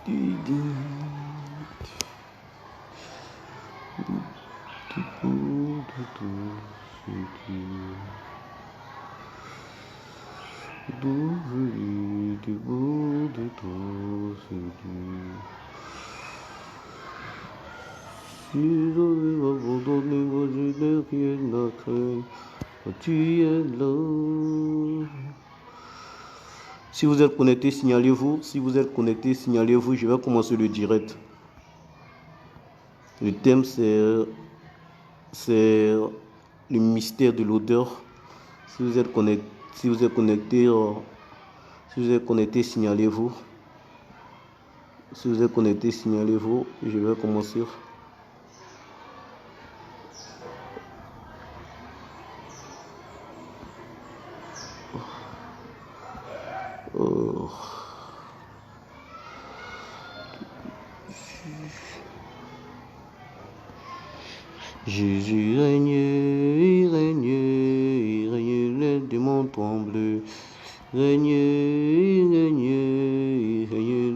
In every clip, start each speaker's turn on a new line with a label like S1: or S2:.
S1: Si j'avais abandonné, moi je n'ai rien à craindre, tu es là. Si vous êtes connecté, signalez-vous. Si vous êtes connecté, signalez-vous. Je vais commencer le direct. Le thème, c'est le mystère de l'odeur. Si vous êtes connecté, signalez-vous. Si vous êtes connecté, signalez-vous. Je vais commencer. Jésus règne, il règne, les démons tremblent. Règne, il règne,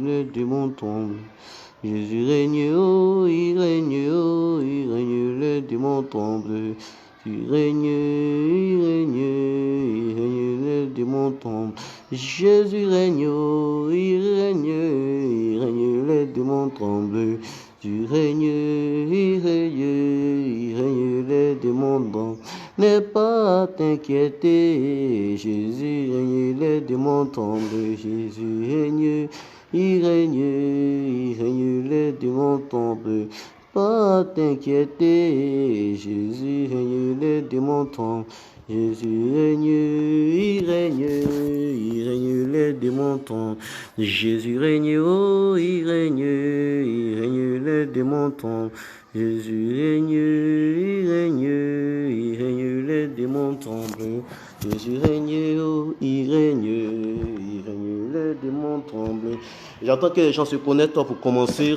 S1: les démons tremblent. Jésus règne, oh, il règne, les démons tremblent. Il règne, les démons tremblent. Jésus règne, oh, il règne, les démons tremblent. Tu règnes, il règne, les démons tremblent. N'aie pas à t'inquiéter, Jésus règne, les démons tremblent. Jésus règne, il règne, les démons tremblent. Pas à t'inquiéter, Jésus règne, les démons tremblent. Jésus règne, il règne, les démons tremblent. Jésus règne, oh, il règne, les démons tremblent. Jésus règne, il règne, les démons tremblent. Jésus règne, oh, il règne, les démons tremblent. J'attends que les gens se connectent pour commencer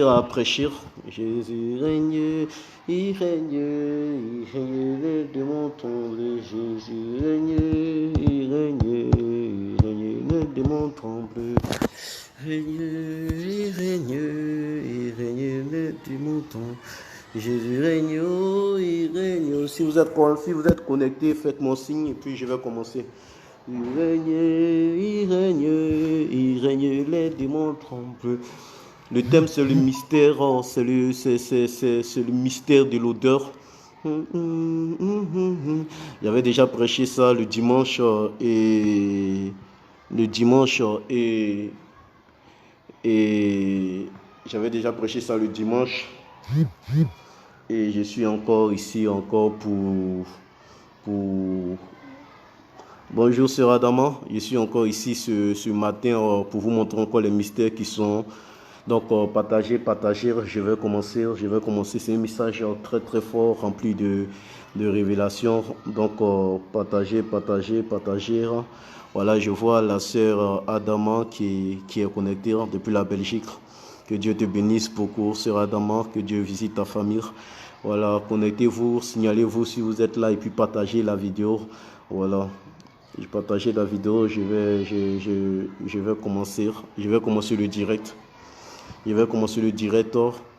S1: à prêcher. Jésus règne, il règne, les démons tremblent. Jésus règne, il règne, les démons tremblent. Règne, il règne, les démons tremblent. Jésus règne, oh, il règne. Si vous êtes connectés, faites-moi signe et puis je vais commencer. Il règne, les démons tremblent. Le thème, c'est le mystère, c'est le mystère de l'odeur. J'avais déjà prêché ça le dimanche et j'avais déjà prêché ça le dimanche et je suis encore ici pour bonjour sœur Adama, je suis encore ici ce matin pour vous montrer encore les mystères qui sont. Donc, partagez, je vais commencer. C'est un message très très fort, rempli de révélations. Donc, partagez. Voilà, je vois la sœur Adama qui est connectée depuis la Belgique. Que Dieu te bénisse beaucoup, sœur Adama, que Dieu visite ta famille. Voilà, connectez-vous, signalez-vous si vous êtes là et puis partagez la vidéo. Voilà. J'ai partagé la vidéo, je vais commencer le direct.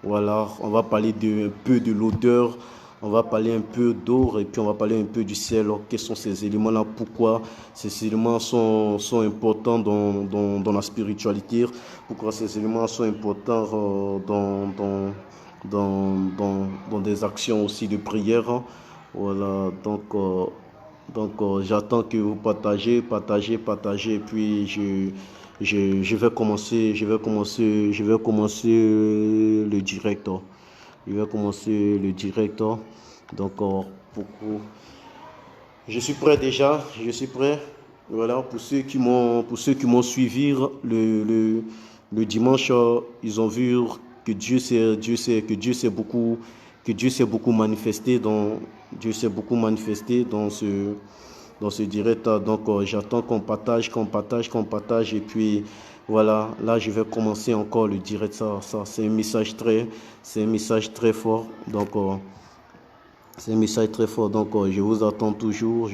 S1: Voilà, on va parler un peu de l'odeur, on va parler un peu d'eau et puis on va parler un peu du ciel. Quels sont ces éléments-là? Pourquoi ces éléments sont importants dans la spiritualité? Pourquoi ces éléments sont importants dans des actions aussi de prière? Voilà, donc j'attends que vous partagez et puis je vais commencer le direct. Donc je suis prêt déjà, Voilà, pour ceux qui m'ont suivi le dimanche, ils ont vu que Dieu s'est beaucoup manifesté dans ce direct. Donc j'attends qu'on partage et puis voilà, là je vais commencer encore le direct. Ça c'est un message très fort. Donc je vous attends toujours.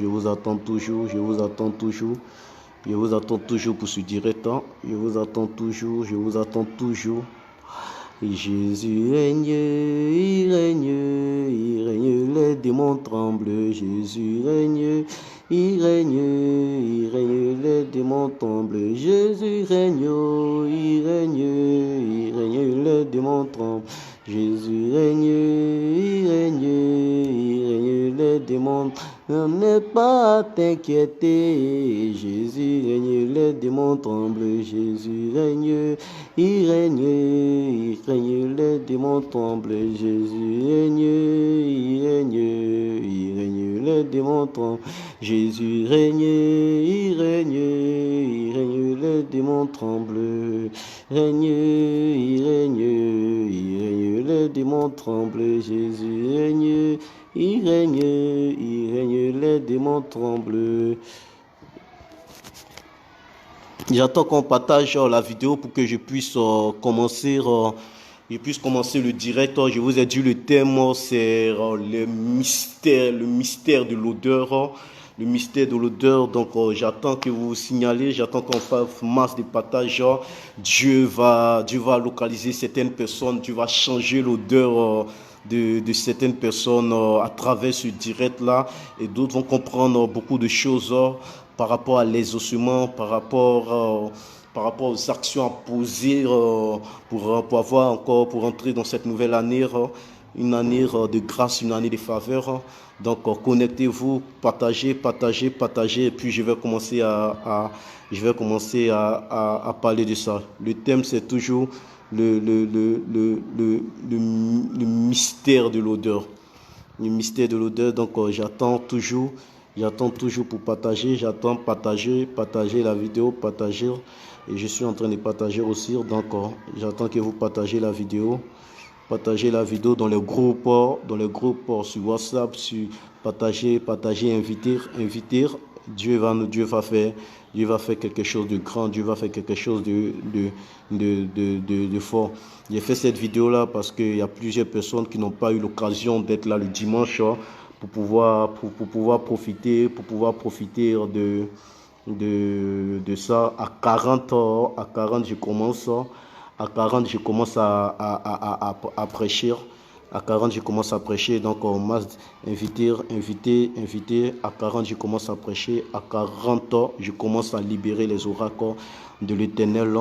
S1: Je vous attends toujours pour ce direct. Hein. Je vous attends toujours, je vous attends toujours. Et Jésus règne, il règne, il règne, les démons tremblent. Jésus règne, il règne, il règne, les démons tremblent. Jésus règne, il règne, il règne, les démons tremblent. Jésus règne, il règne, il règne, les démons. N'aie pas à t'inquiéter. Jésus règne, les démons tremblent. Jésus règne, il règne, les démons tremblent. Jésus règne, il règne, les démons tremblent. Jésus règne, il règne, les démons tremblent. Règne, il règne, les démons tremblent. Jésus règne, il règne, les démons tremblent. J'attends qu'on partage la vidéo pour que je puisse commencer le direct. Je vous ai dit le thème, c'est le mystère de l'odeur. Le mystère de l'odeur. Donc j'attends que vous signalez, j'attends qu'on fasse masse de partage. Dieu va localiser certaines personnes, Dieu va changer l'odeur de certaines personnes à travers ce direct-là. Et d'autres vont comprendre beaucoup de choses par rapport à l'exaucement, par rapport aux actions à poser pour entrer dans cette nouvelle année, une année de grâce, une année de faveur. Donc connectez-vous, partagez, et puis je vais commencer à parler de ça. Le thème, c'est toujours le mystère de l'odeur. Le mystère de l'odeur, donc j'attends toujours pour partager, partager la vidéo, partager, et je suis en train de partager aussi, donc j'attends que vous partagez la vidéo dans les groupes, sur WhatsApp, partager, inviter. Dieu va faire quelque chose de grand, Dieu va faire quelque chose de fort. J'ai fait cette vidéo là parce qu'il y a plusieurs personnes qui n'ont pas eu l'occasion d'être là le dimanche pour pouvoir profiter de ça. À 40 je commence à prêcher. À 40 je commence à prêcher, donc on m'a invité. À 40 je commence à prêcher. À 40 ans je commence à libérer les oracles de l'Éternel.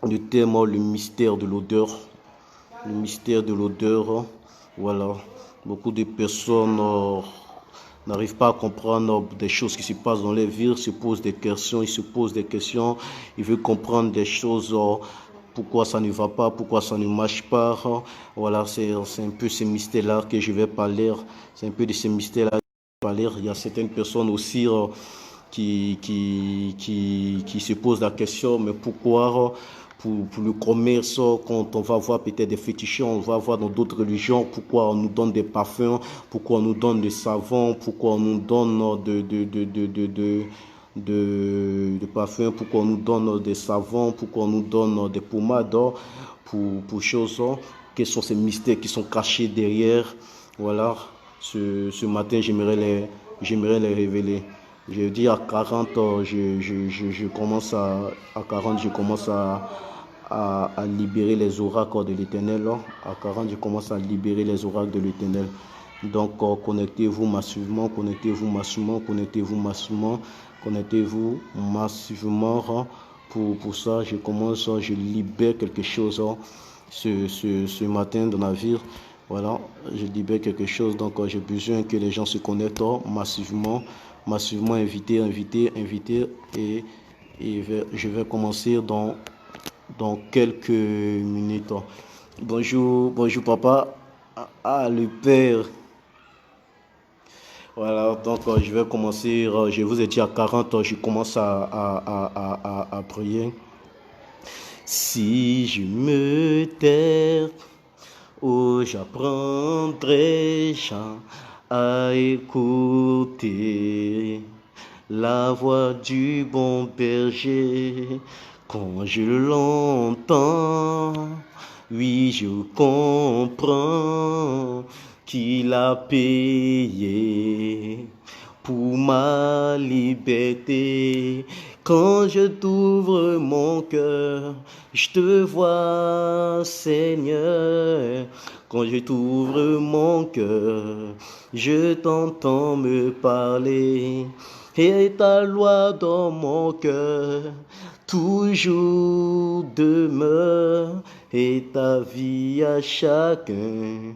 S1: Le thème, le mystère de l'odeur. Le mystère de l'odeur. Voilà. Beaucoup de personnes n'arrivent pas à comprendre des choses qui se passent dans les vies, ils se posent des questions, ils veulent comprendre des choses, pourquoi ça ne va pas, pourquoi ça ne marche pas. Voilà, c'est un peu ces mystères-là que je vais parler. C'est un peu de ces mystères-là que je vais parler. Il y a certaines personnes aussi qui se posent la question, mais pourquoi pour le commerce, quand on va voir peut-être des féticheurs, on va voir dans d'autres religions, pourquoi on nous donne des parfums, pourquoi on nous donne des savons, pourquoi on nous donne de parfums, pourquoi on nous donne des savons, pourquoi on nous donne des pommades pour choses. Quels sont ces mystères qui sont cachés derrière? Voilà, ce matin, j'aimerais les révéler. Je dis à 40, je commence à 40, je commence à libérer les oracles de l'Éternel. À 40, je commence à libérer les oracles de l'Éternel. Donc, connectez-vous massivement. Pour ça, je libère quelque chose ce matin dans la vie. Voilà, je libère quelque chose. Donc, j'ai besoin que les gens se connectent massivement, inviter. Et je vais commencer dans quelques minutes. Bonjour papa. Ah, le père. Voilà, donc je vais commencer. Je vous ai dit à 40, je commence à prier. Si je me tais, j'apprendrai à écouter la voix du bon berger. Quand je l'entends, oui, je comprends qu'il a payé pour ma liberté. Quand je t'ouvre mon cœur, je te vois, Seigneur. Quand je t'ouvre mon cœur, je t'entends me parler. Et ta loi dans mon cœur toujours demeure. Et ta vie à chacun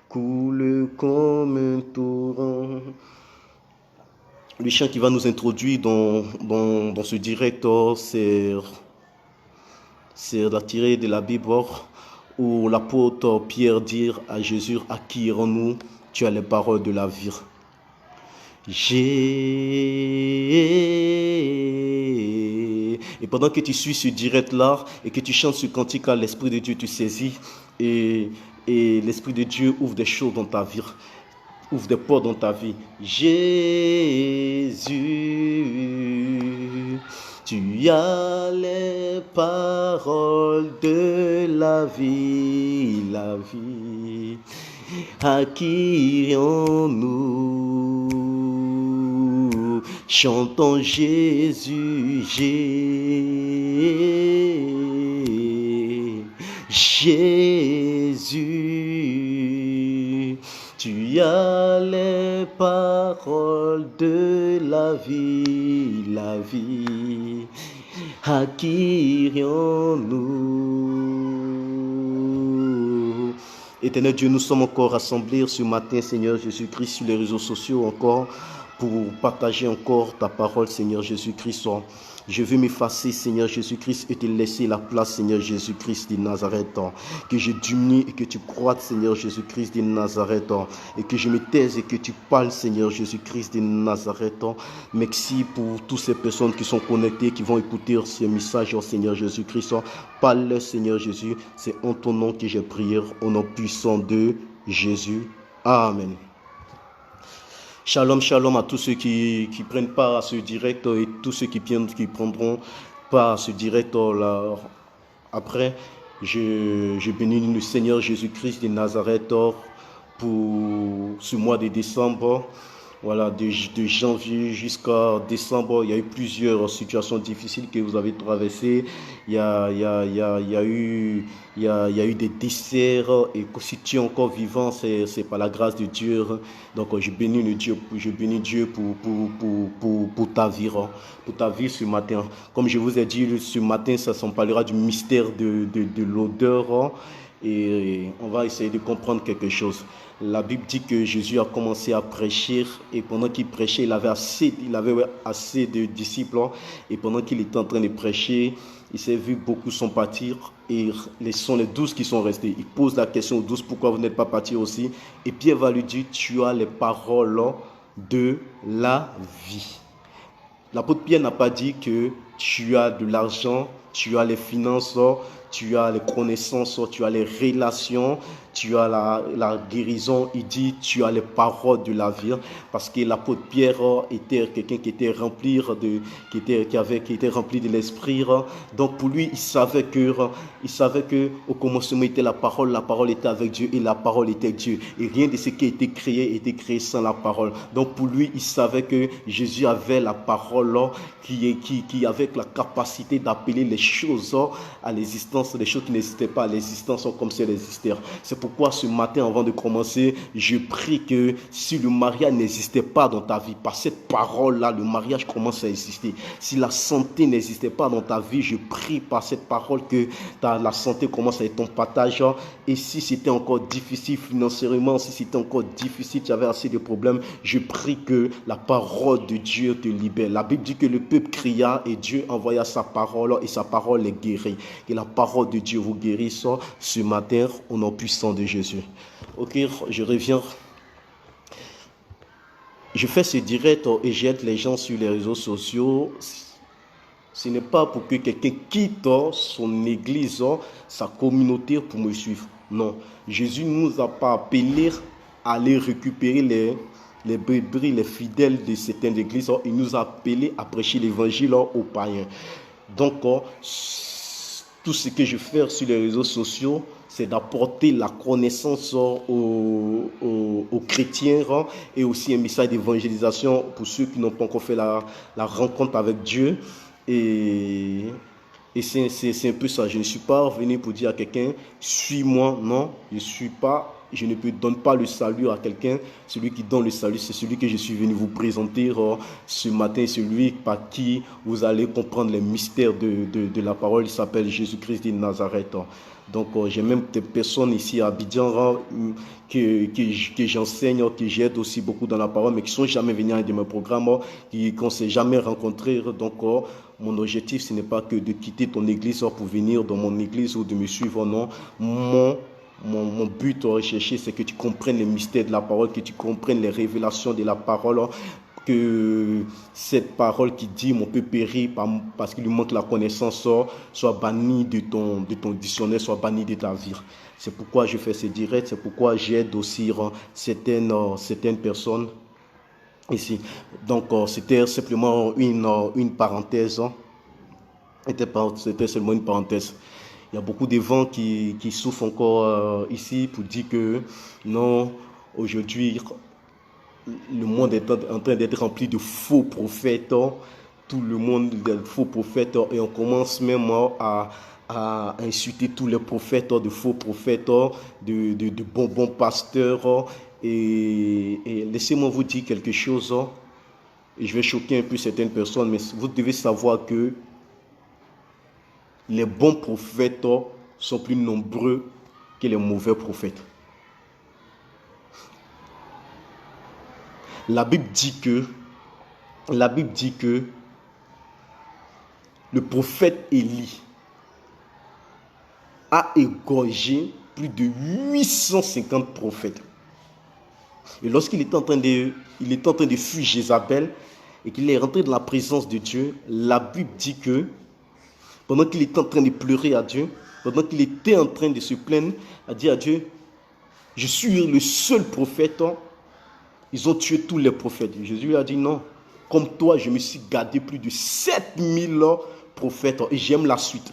S1: coule comme un torrent. Le chant qui va nous introduire dans ce direct, c'est la tirée de la Bible où l'apôtre Pierre dit à Jésus, à qui irons-nous? Tu as les paroles de la vie. Et pendant que tu suis ce direct-là et que tu chantes ce cantique-là, l'Esprit de Dieu te saisit et l'Esprit de Dieu ouvre des choses dans ta vie. Ouvre des portes dans ta vie. Jésus, tu as les paroles de la vie, la vie. À qui irons-nous? Chantons Jésus, Jésus. Tu as les paroles de la vie, la vie. À qui irions-nous? Éternel Dieu, nous sommes encore rassemblés ce matin, Seigneur Jésus-Christ, sur les réseaux sociaux encore, pour partager encore ta parole, Seigneur Jésus-Christ. Je veux m'effacer, Seigneur Jésus-Christ, et te laisser la place, Seigneur Jésus-Christ de Nazareth. Que je diminue et que tu croîtes, Seigneur Jésus-Christ de Nazareth. Et que je me taise et que tu parles, Seigneur Jésus-Christ de Nazareth. Merci pour toutes ces personnes qui sont connectées, qui vont écouter ce message, Seigneur Jésus-Christ. Parle, Seigneur Jésus. C'est en ton nom que j'ai prié, au nom puissant de Jésus. Amen. Shalom, shalom à tous ceux qui prennent part à ce direct et tous ceux qui prendront part à ce direct là. Après, je bénis le Seigneur Jésus-Christ de Nazareth pour ce mois de décembre. Voilà, de janvier jusqu'à décembre, il y a eu plusieurs situations difficiles que vous avez traversées. Il y a eu des décès et si tu es encore vivant, c'est par la grâce de Dieu. Donc je bénis Dieu pour ta vie, ce matin. Comme je vous ai dit, ce matin, ça s'en parlera du mystère de l'odeur. Et on va essayer de comprendre quelque chose. La Bible dit que Jésus a commencé à prêcher et pendant qu'il prêchait, il avait assez de disciples et pendant qu'il était en train de prêcher, il s'est vu beaucoup sont partir et ce sont les 12 qui sont restés. Il pose la question aux 12, pourquoi vous n'êtes pas partis aussi? Et Pierre va lui dire, tu as les paroles de la vie. L'apôtre Pierre n'a pas dit que tu as de l'argent, tu as les finances, tu as les connaissances, tu as les relations, tu as la guérison. Il dit tu as les paroles de la vie, parce que l'apôtre Pierre était quelqu'un qui était rempli de l'esprit. Donc pour lui, il savait que au commencement était la parole était avec Dieu et la parole était Dieu. Et rien de ce qui a été créé sans la parole. Donc pour lui, il savait que Jésus avait la parole qui avait la capacité d'appeler les choses à l'existence, les choses qui n'existaient pas à l'existence comme si elles existaient. C'est pourquoi ce matin, avant de commencer, je prie que si le mariage n'existait pas dans ta vie, par cette parole-là, le mariage commence à exister. Si la santé n'existait pas dans ta vie, je prie par cette parole que la santé commence à être ton partage. Et si c'était encore difficile financièrement, si c'était encore difficile, tu avais assez de problèmes, je prie que la parole de Dieu te libère. La Bible dit que le peuple cria et Dieu envoya sa parole et sa parole les guérit. Que la parole de Dieu vous guérisse ce matin au nom puissant de Jésus. Ok, je reviens. Je fais ce direct et j'aide les gens sur les réseaux sociaux. Ce n'est pas pour que quelqu'un quitte son église, sa communauté pour me suivre. Non, Jésus ne nous a pas appelés à aller récupérer les brebis, les fidèles de certaines églises. Il nous a appelés à prêcher l'évangile aux païens. Donc, tout ce que je fais sur les réseaux sociaux, c'est d'apporter la connaissance aux chrétiens et aussi un message d'évangélisation pour ceux qui n'ont pas encore fait la rencontre avec Dieu. Et c'est un peu ça. Je ne suis pas venu pour dire à quelqu'un, suis-moi. Non, je ne donne pas le salut à quelqu'un. Celui qui donne le salut, c'est celui que je suis venu vous présenter ce matin, celui par qui vous allez comprendre les mystères de la parole. Il s'appelle Jésus-Christ de Nazareth. Donc, j'ai même des personnes ici à Abidjan que j'enseigne, que j'aide aussi beaucoup dans la parole, mais qui ne sont jamais venus à un de mes programmes, qu'on ne s'est jamais rencontrés. Donc, mon objectif, ce n'est pas que de quitter ton église pour venir dans mon église ou de me suivre, non. Mon but à rechercher, c'est que tu comprennes les mystères de la parole, que tu comprennes les révélations de la parole, que cette parole qui dit mon peut périr parce qu'il lui manque la connaissance soit bannie de ton dictionnaire, soit bannie de ta vie. C'est pourquoi je fais ces directs, c'est pourquoi j'aide aussi certaines personnes ici. Donc c'était simplement une parenthèse. C'était seulement une parenthèse. Il y a beaucoup de gens qui souffrent encore ici pour dire que non, aujourd'hui, le monde est en train d'être rempli de faux prophètes. Tout le monde est faux prophètes et on commence même à insulter tous les prophètes, de faux prophètes, de bons pasteurs. Et laissez-moi vous dire quelque chose. Et je vais choquer un peu certaines personnes, mais vous devez savoir que les bons prophètes sont plus nombreux que les mauvais prophètes. La Bible dit que le prophète Élie a égorgé plus de 850 prophètes. Et lorsqu'il était en train de fuir Jézabel et qu'il est rentré dans la présence de Dieu, la Bible dit que pendant qu'il était en train de pleurer à Dieu, pendant qu'il était en train de se plaindre, a dit à Dieu, je suis le seul prophète. Ils ont tué tous les prophètes. Jésus lui a dit non. Comme toi, je me suis gardé plus de 7000 prophètes. Et j'aime la suite.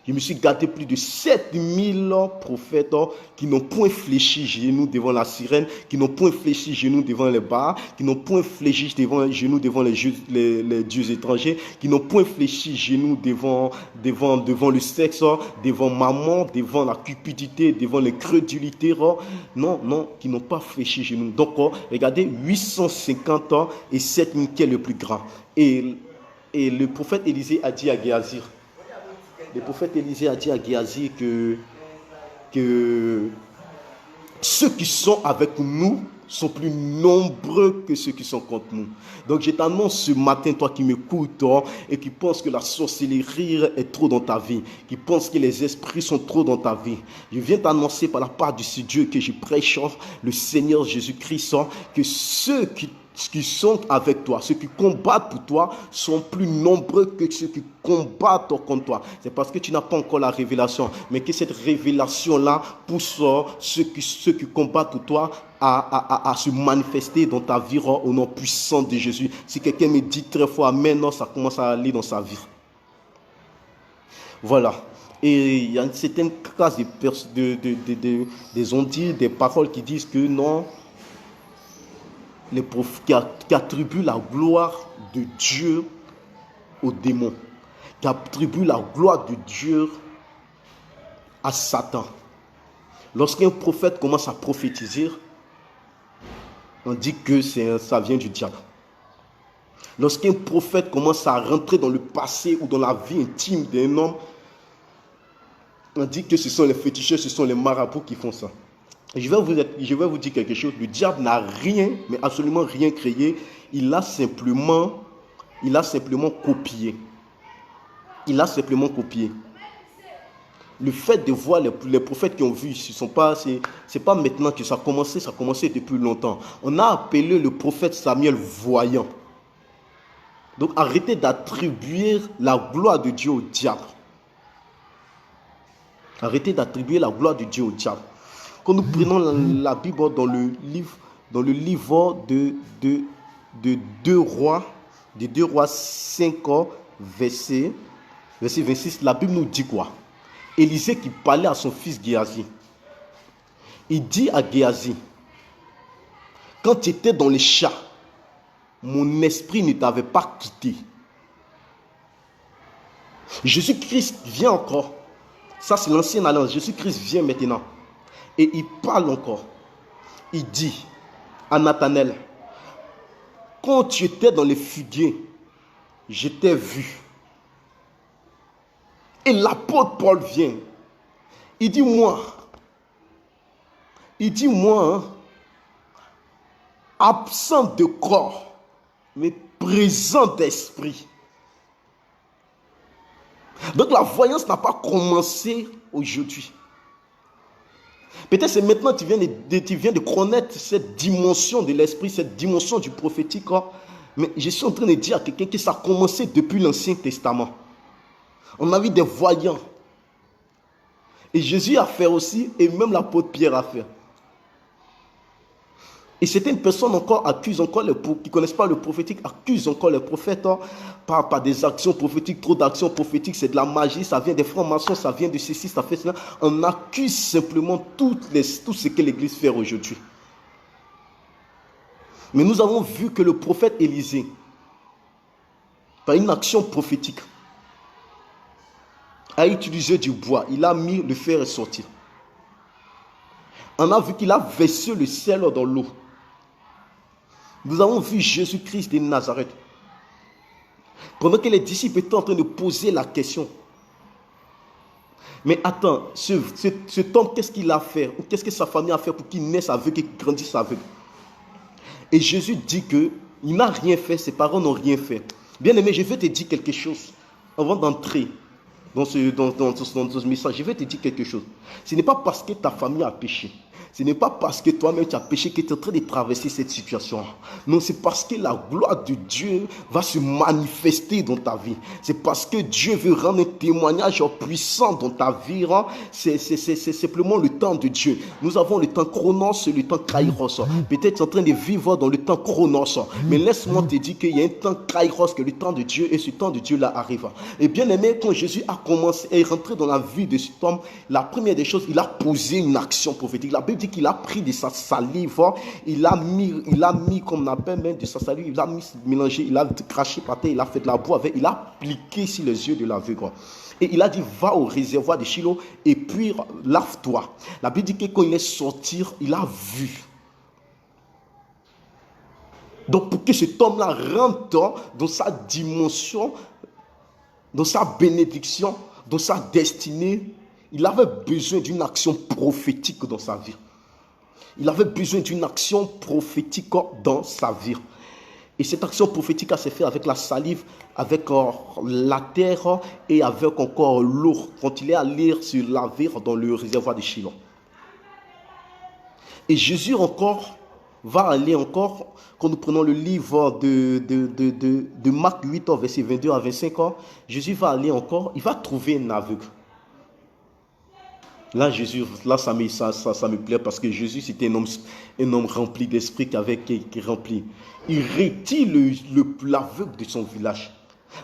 S1: Je me suis gardé plus de 7000 prophètes qui n'ont point fléchi genoux devant la sirène, qui n'ont point fléchi genoux devant les Baals, qui n'ont point fléchi genoux devant les dieux étrangers, qui n'ont point fléchi genoux devant le sexe, devant maman, devant la cupidité, devant l'incrédulité. Non, qui n'ont pas fléchi genoux. Donc, regardez, 850 ans et 7000 qui est le plus grand. Et le prophète Élisée a dit à Géasi, le prophète Élisée a dit à Géasi que ceux qui sont avec nous sont plus nombreux que ceux qui sont contre nous. Donc je t'annonce ce matin, toi qui m'écoutes et qui penses que la sorcellerie est trop dans ta vie, qui penses que les esprits sont trop dans ta vie, je viens t'annoncer par la part de ce Dieu que je prêche, le Seigneur Jésus-Christ, que ceux qui sont avec toi, ceux qui combattent pour toi, sont plus nombreux que ceux qui combattent contre toi. C'est parce que tu n'as pas encore la révélation, mais que cette révélation-là pousse ceux qui combattent pour toi à se manifester dans ta vie au nom puissant de Jésus. Si quelqu'un me dit très fort Amen, ça commence à aller dans sa vie. Voilà. Et il y a une certaine classe des ondits, des paroles qui disent que non, qui attribuent la gloire de Dieu aux démons, qui attribuent la gloire de Dieu à Satan. Lorsqu'un prophète commence à prophétiser, on dit que ça vient du diable. Lorsqu'un prophète commence à rentrer dans le passé ou dans la vie intime d'un homme, on dit que ce sont les féticheurs, ce sont les marabouts qui font ça. Je vais vous dire quelque chose. Le diable n'a rien, mais absolument rien créé. Il a simplement copié. Il a simplement copié. Le fait de voir les prophètes qui ont vu, c'est pas maintenant que ça a commencé depuis longtemps. On a appelé le prophète Samuel voyant. Donc arrêtez d'attribuer la gloire de Dieu au diable. Arrêtez d'attribuer la gloire de Dieu au diable. Quand nous prenons la Bible dans le livre de 2 Rois, 5, verset 26, la Bible nous dit quoi? Élisée qui parlait à son fils Géasi. Il dit à Géasi, quand tu étais dans les champs, mon esprit ne t'avait pas quitté. Jésus-Christ vient encore. Ça, c'est l'ancienne alliance. Jésus-Christ vient maintenant. Et il parle encore. Il dit à Nathanaël, quand tu étais dans les figuiers, je t'ai vu. Et l'apôtre Paul vient. Il dit moi, hein, absent de corps, mais présent d'esprit. Donc la voyance n'a pas commencé aujourd'hui. Peut-être c'est maintenant que tu viens de connaître cette dimension de l'esprit, cette dimension du prophétique. Mais je suis en train de dire à quelqu'un que ça a commencé depuis l'Ancien Testament. On a vu des voyants. Et Jésus a fait aussi, et même l'apôtre Pierre a fait. Et certaines personnes encore accusent encore qui ne connaissent pas le prophétique, accusent encore les prophètes par des actions prophétiques, trop d'actions prophétiques, c'est de la magie, ça vient des francs-maçons, ça vient de ceci, ça fait cela. On accuse simplement tout ce que l'Église fait aujourd'hui. Mais nous avons vu que le prophète Élisée, par une action prophétique, a utilisé du bois, il a mis le fer et sorti. On a vu qu'il a versé le sel dans l'eau. Nous avons vu Jésus-Christ de Nazareth. Pendant que les disciples étaient en train de poser la question. Mais attends, cet homme, qu'est-ce qu'il a fait? Ou qu'est-ce que sa famille a fait pour qu'il naisse aveugle et qu'il grandisse aveugle? Et Jésus dit qu'il n'a rien fait, ses parents n'ont rien fait. Bien aimé, je vais te dire quelque chose avant d'entrer dans ce message. Je vais te dire quelque chose. Ce n'est pas parce que ta famille a péché. Ce n'est pas parce que toi-même tu as péché que tu es en train de traverser cette situation. Non, c'est parce que la gloire de Dieu va se manifester dans ta vie. C'est parce que Dieu veut rendre un témoignage puissant dans ta vie. C'est simplement le temps de Dieu. Nous avons le temps chronos et le temps kairos. Peut-être tu es en train de vivre dans le temps chronos. Mais laisse-moi te dire qu'il y a un temps kairos, que le temps de Dieu, et ce temps de Dieu là arrive. Et bien aimé, quand Jésus a commencé à rentrer dans la vie de cet homme, la première des choses, il a posé une action prophétique. La Bible dit qu'il a pris de sa salive, il a mis comme on appelle même de sa salive, il a mélangé, il a craché par terre, il a fait de la boue avec, il a appliqué sur les yeux de l'aveugle. Et il a dit, va au réservoir de Shiloh et puis lave-toi. La Bible dit que quand il est sorti, il a vu. Donc pour que cet homme-là rentre dans sa dimension, dans sa bénédiction, dans sa destinée, il avait besoin d'une action prophétique dans sa vie. Il avait besoin d'une action prophétique dans sa vie. Et cette action prophétique s'est faite avec la salive, avec la terre et avec encore l'eau. Quand il est allé se laver dans le réservoir de Shiloh. Et Jésus encore va aller encore, quand nous prenons le livre de Marc 8, verset 22 à 25, Jésus va aller encore, il va trouver un aveugle. Là, Jésus, là, ça me plaît parce que Jésus, c'était un homme rempli d'esprit qui remplit. Il retire l'aveugle de son village.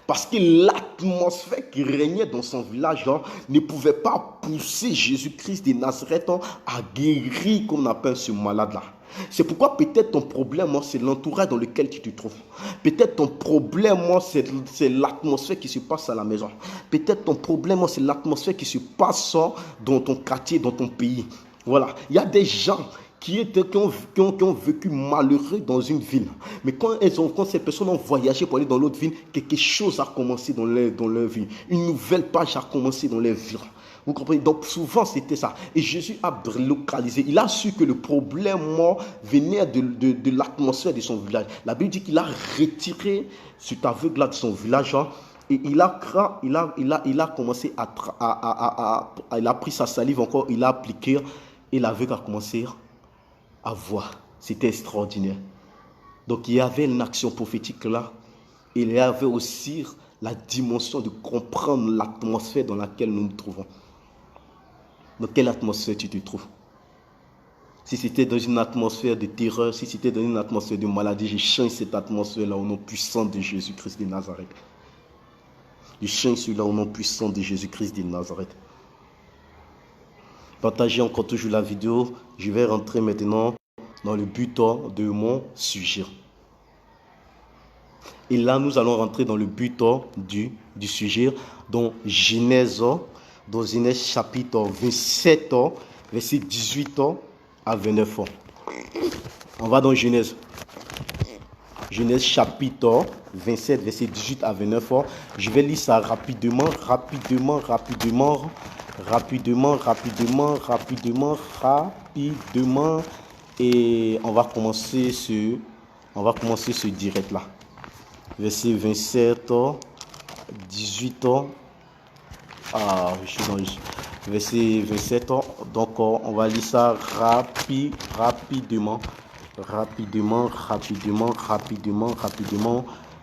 S1: Parce que l'atmosphère qui régnait dans son village ne pouvait pas pousser Jésus-Christ de Nazareth à guérir, comme on appelle ce malade-là. C'est pourquoi peut-être ton problème, c'est l'entourage dans lequel tu te trouves. Peut-être ton problème, c'est l'atmosphère qui se passe à la maison. Peut-être ton problème, c'est l'atmosphère qui se passe dans ton quartier, dans ton pays. Voilà. Il y a des gens qui ont vécu malheureux dans une ville. Mais quand ces personnes ont voyagé pour aller dans l'autre ville, quelque chose a commencé dans leur vie. Une nouvelle page a commencé dans leur vie. Vous comprenez? Donc souvent c'était ça. Et Jésus a localisé. Il a su que le problème venait de l'atmosphère de son village. La Bible dit qu'il a retiré cet aveugle-là de son village. Et il a commencé il a pris sa salive encore, il a appliqué. Et l'aveugle a commencé à voir. C'était extraordinaire. Donc il y avait une action prophétique là. Il y avait aussi la dimension de comprendre l'atmosphère dans laquelle nous nous trouvons. Dans quelle atmosphère tu te trouves? Si c'était dans une atmosphère de terreur, si c'était dans une atmosphère de maladie, je change cette atmosphère-là au nom puissant de Jésus-Christ de Nazareth. Je change celui-là au nom puissant de Jésus-Christ de Nazareth. Partagez encore toujours la vidéo. Je vais rentrer maintenant dans le but de mon sujet. Et là, nous allons rentrer dans le but du sujet, dans Genèse chapitre 27, verset 18 à 29. On va dans Genèse. Genèse chapitre 27, verset 18 à 29. Je vais lire ça rapidement. Et on va commencer ce direct là. Verset 27, 18. Je suis dans le verset 27. Donc on va lire ça rapidement.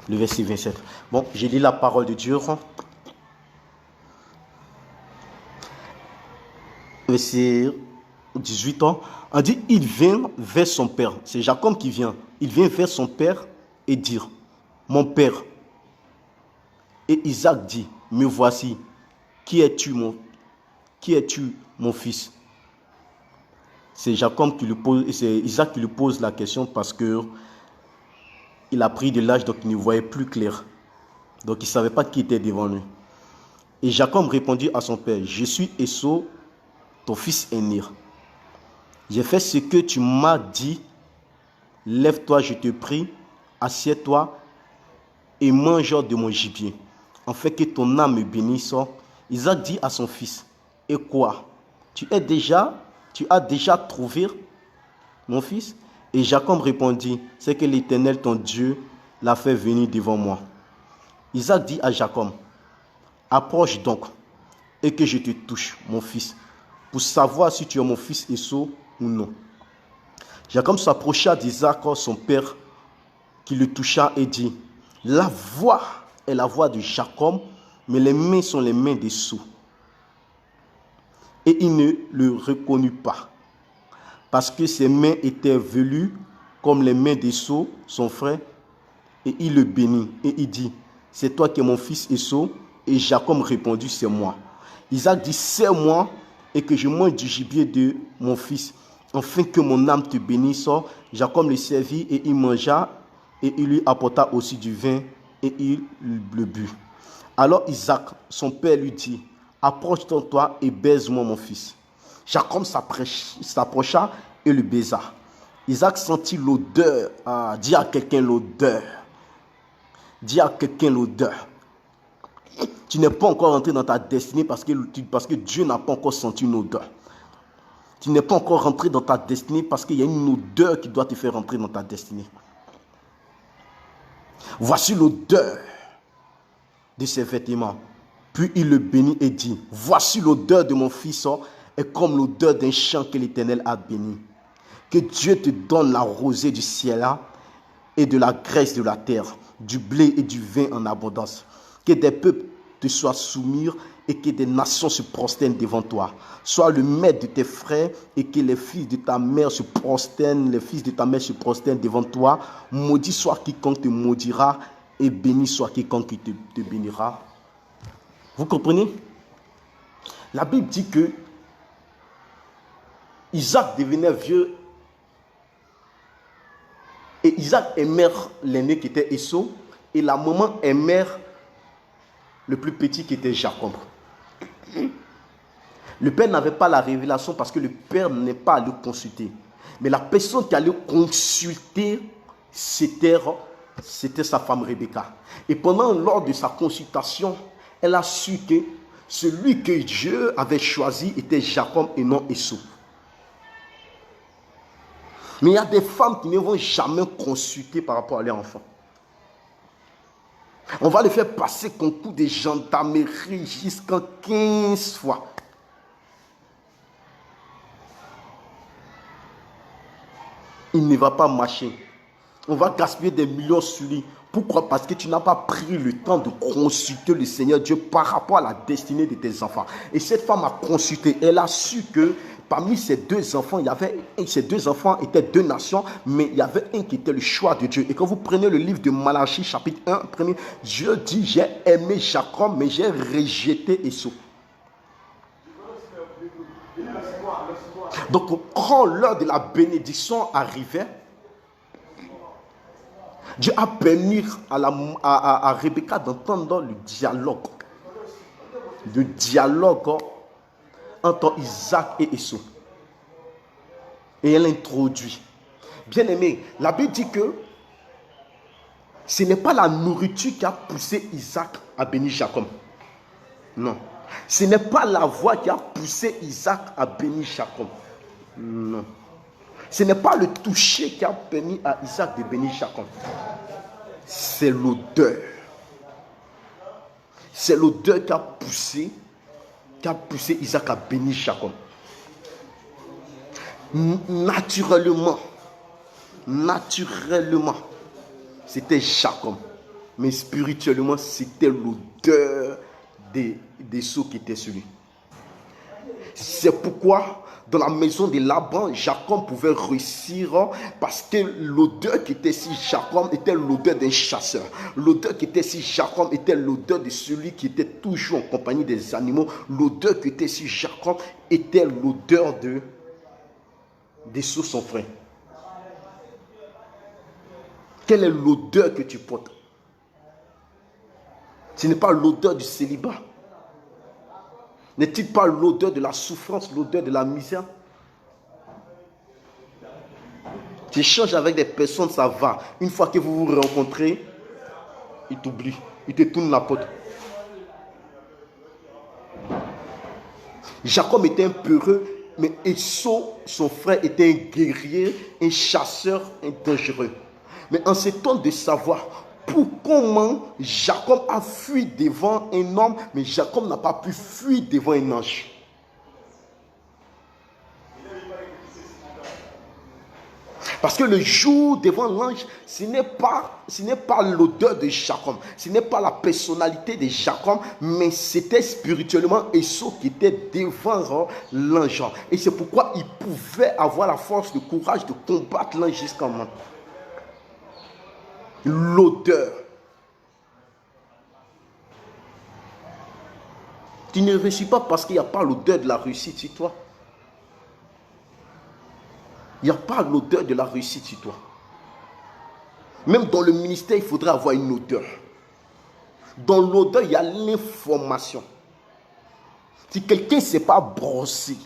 S1: Le verset 27. Bon, je lis la parole de Dieu. Verset 18 ans. On dit, il vient vers son père. C'est Jacob qui vient. Il vient vers son père et dire, mon père. Et Isaac dit, me voici. Qui es-tu, mon fils? C'est Jacob qui lui pose, c'est Isaac qui lui pose la question parce que il a pris de l'âge, donc il ne voyait plus clair. Donc il ne savait pas qui était devant lui. Et Jacob répondit à son père, je suis Esau, ton fils aîné. J'ai fait ce que tu m'as dit. Lève-toi, je te prie, assieds-toi et mange de mon gibier, en fait que ton âme me bénisse. Isaac dit à son fils, et quoi? Tu as déjà trouvé mon fils? Et Jacob répondit, c'est que l'Éternel, ton Dieu, l'a fait venir devant moi. Isaac dit à Jacob, approche donc et que je te touche, mon fils, pour savoir si tu es mon fils Esau ou non. Jacob s'approcha d'Isaac, son père, qui le toucha et dit, la voix est la voix de Jacob, mais les mains sont les mains d'Esau. Et il ne le reconnut pas, parce que ses mains étaient velues comme les mains d'Esau, son frère, et il le bénit. Et il dit, c'est toi qui es mon fils Esau? Et Jacob répondit, c'est moi. Isaac dit, c'est moi, et que je mange du gibier de mon fils, afin que mon âme te bénisse. Jacob le servit, et il mangea, et il lui apporta aussi du vin, et il le but. Alors Isaac, son père, lui dit, approche-toi et baise-moi mon fils. Jacob s'approcha et le baisa. Isaac sentit l'odeur. Dis à quelqu'un l'odeur. Dis à quelqu'un l'odeur. Tu n'es pas encore rentré dans ta destinée parce que Dieu n'a pas encore senti une odeur. Tu n'es pas encore rentré dans ta destinée parce qu'il y a une odeur qui doit te faire rentrer dans ta destinée. Voici l'odeur de ses vêtements. Puis il le bénit et dit, voici l'odeur de mon fils est comme l'odeur d'un champ que l'Éternel a béni. Que Dieu te donne la rosée du ciel et de la graisse de la terre, du blé et du vin en abondance. Que des peuples te soient soumis et que des nations se prosternent devant toi. Sois le maître de tes frères et que les fils de ta mère se prosternent, devant toi. Maudit soit quiconque te maudira et béni soit quiconque te bénira. Vous comprenez? La Bible dit que Isaac devenait vieux et Isaac aimait l'aîné qui était Esau et la maman aimait le plus petit qui était Jacob. Le père n'avait pas la révélation parce que le père n'est pas allé consulter. Mais la personne qui allait consulter, c'était sa femme Rebecca. Et lors de sa consultation, elle a su que celui que Dieu avait choisi était Jacob et non Esau. Mais il y a des femmes qui ne vont jamais consulter par rapport à leurs enfants. On va les faire passer concours de gendarmerie jusqu'à 15 fois. Il ne va pas marcher. On va gaspiller des millions sur lui. Pourquoi? Parce que tu n'as pas pris le temps de consulter le Seigneur Dieu par rapport à la destinée de tes enfants. Et cette femme a consulté. Elle a su que parmi ces deux enfants, ces deux enfants étaient deux nations, mais il y avait un qui était le choix de Dieu. Et quand vous prenez le livre de Malachie, chapitre 1, Dieu dit, j'ai aimé Jacob, mais j'ai rejeté Esau.
S2: Donc, quand l'heure de la bénédiction arrivait, Dieu a permis à Rebecca d'entendre le dialogue. Le dialogue entre Isaac et Esau. Et elle introduit. Bien aimé, la Bible dit que ce n'est pas la nourriture qui a poussé Isaac à bénir Jacob. Non. Ce n'est pas la voix qui a poussé Isaac à bénir Jacob. Non. Ce n'est pas le toucher qui a permis à Isaac de bénir Jacob. C'est l'odeur. C'est l'odeur qui a poussé Isaac à bénir Jacob. Naturellement, c'était Jacob. Mais spirituellement, c'était l'odeur des seaux qui était sur lui. C'est pourquoi, dans la maison de Laban, Jacob pouvait réussir parce que l'odeur qui était sur Jacob était l'odeur d'un chasseur. L'odeur qui était sur Jacob était l'odeur de celui qui était toujours en compagnie des animaux. L'odeur qui était sur Jacob était l'odeur d'Esau son frère. Quelle est l'odeur que tu portes? Ce n'est pas l'odeur du célibat. N'est-il pas l'odeur de la souffrance, l'odeur de la misère? Tu échanges avec des personnes, ça va. Une fois que vous vous rencontrez, ils t'oublient. Ils te tournent la porte. Jacob était un peureux, mais Esau, son frère, était un guerrier, un chasseur, un dangereux. Mais en s'étant de savoir comment Jacob a fui devant un homme, mais Jacob n'a pas pu fuir devant un ange. Parce que le jour devant l'ange, ce n'est pas l'odeur de Jacob, ce n'est pas la personnalité de Jacob, mais c'était spirituellement Esau qui était devant l'ange. Et c'est pourquoi il pouvait avoir la force, le courage de combattre l'ange jusqu'en mort. L'odeur. Tu ne réussis pas parce qu'il n'y a pas l'odeur de la réussite sur toi. Il n'y a pas l'odeur de la réussite sur toi. Même dans le ministère, il faudrait avoir une odeur. Dans l'odeur, il y a l'information. Si quelqu'un ne s'est pas brossé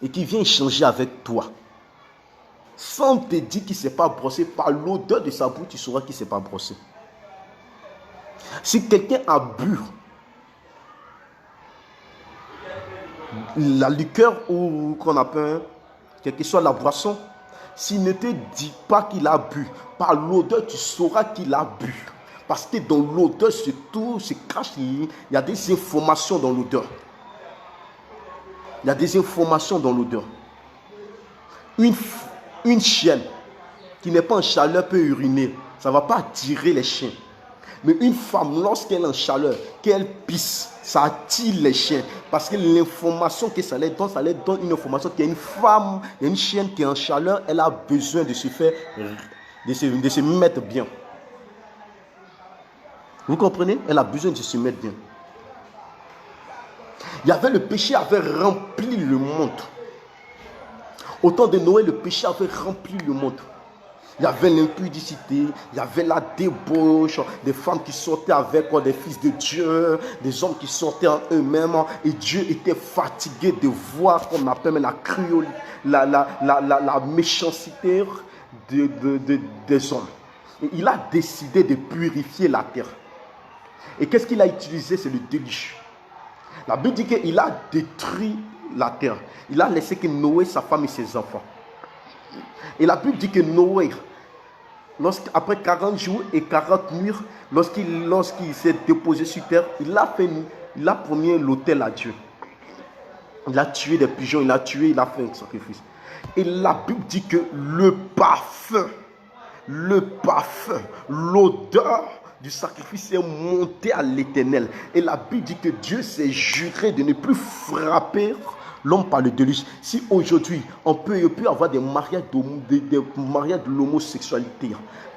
S2: et qui vient échanger avec toi, sans te dire qu'il ne s'est pas brossé, par l'odeur de sa bouche, tu sauras qu'il ne s'est pas brossé. Si quelqu'un a bu la liqueur ou qu'on appelle, quelle que soit la boisson, s'il ne te dit pas qu'il a bu, par l'odeur, tu sauras qu'il a bu. Parce que dans l'odeur, se cache, il y a des informations dans l'odeur. Il y a des informations dans l'odeur. Une chienne qui n'est pas en chaleur peut uriner. Ça ne va pas attirer les chiens. Mais une femme, lorsqu'elle est en chaleur, qu'elle pisse, ça attire les chiens. Parce que l'information que ça leur donne une information qu'il y a une femme, il y a une chienne qui est en chaleur, elle a besoin de se faire, de se mettre bien. Vous comprenez? Elle a besoin de se mettre bien. Il y avait le péché avait rempli le monde. Au temps de Noé, le péché avait rempli le monde. Il y avait l'impudicité, il y avait la débauche, des femmes qui sortaient avec des fils de Dieu, des hommes qui sortaient en eux-mêmes. Et Dieu était fatigué de voir qu'on appelle la cruauté, la méchanceté des hommes. Et il a décidé de purifier la terre. Et qu'est-ce qu'il a utilisé? C'est le déluge. La Bible dit qu'il a détruit la terre. Il a laissé que Noé, sa femme et ses enfants. Et la Bible dit que Noé, après 40 jours et 40 nuits, lorsqu'il s'est déposé sur terre, il a promis l'autel à Dieu. Il a tué des pigeons, il a fait un sacrifice. Et la Bible dit que le parfum, l'odeur du sacrifice est monté à l'Éternel. Et la Bible dit que Dieu s'est juré de ne plus frapper l'homme par le déluge. Si aujourd'hui, on peut avoir des mariages de l'homosexualité,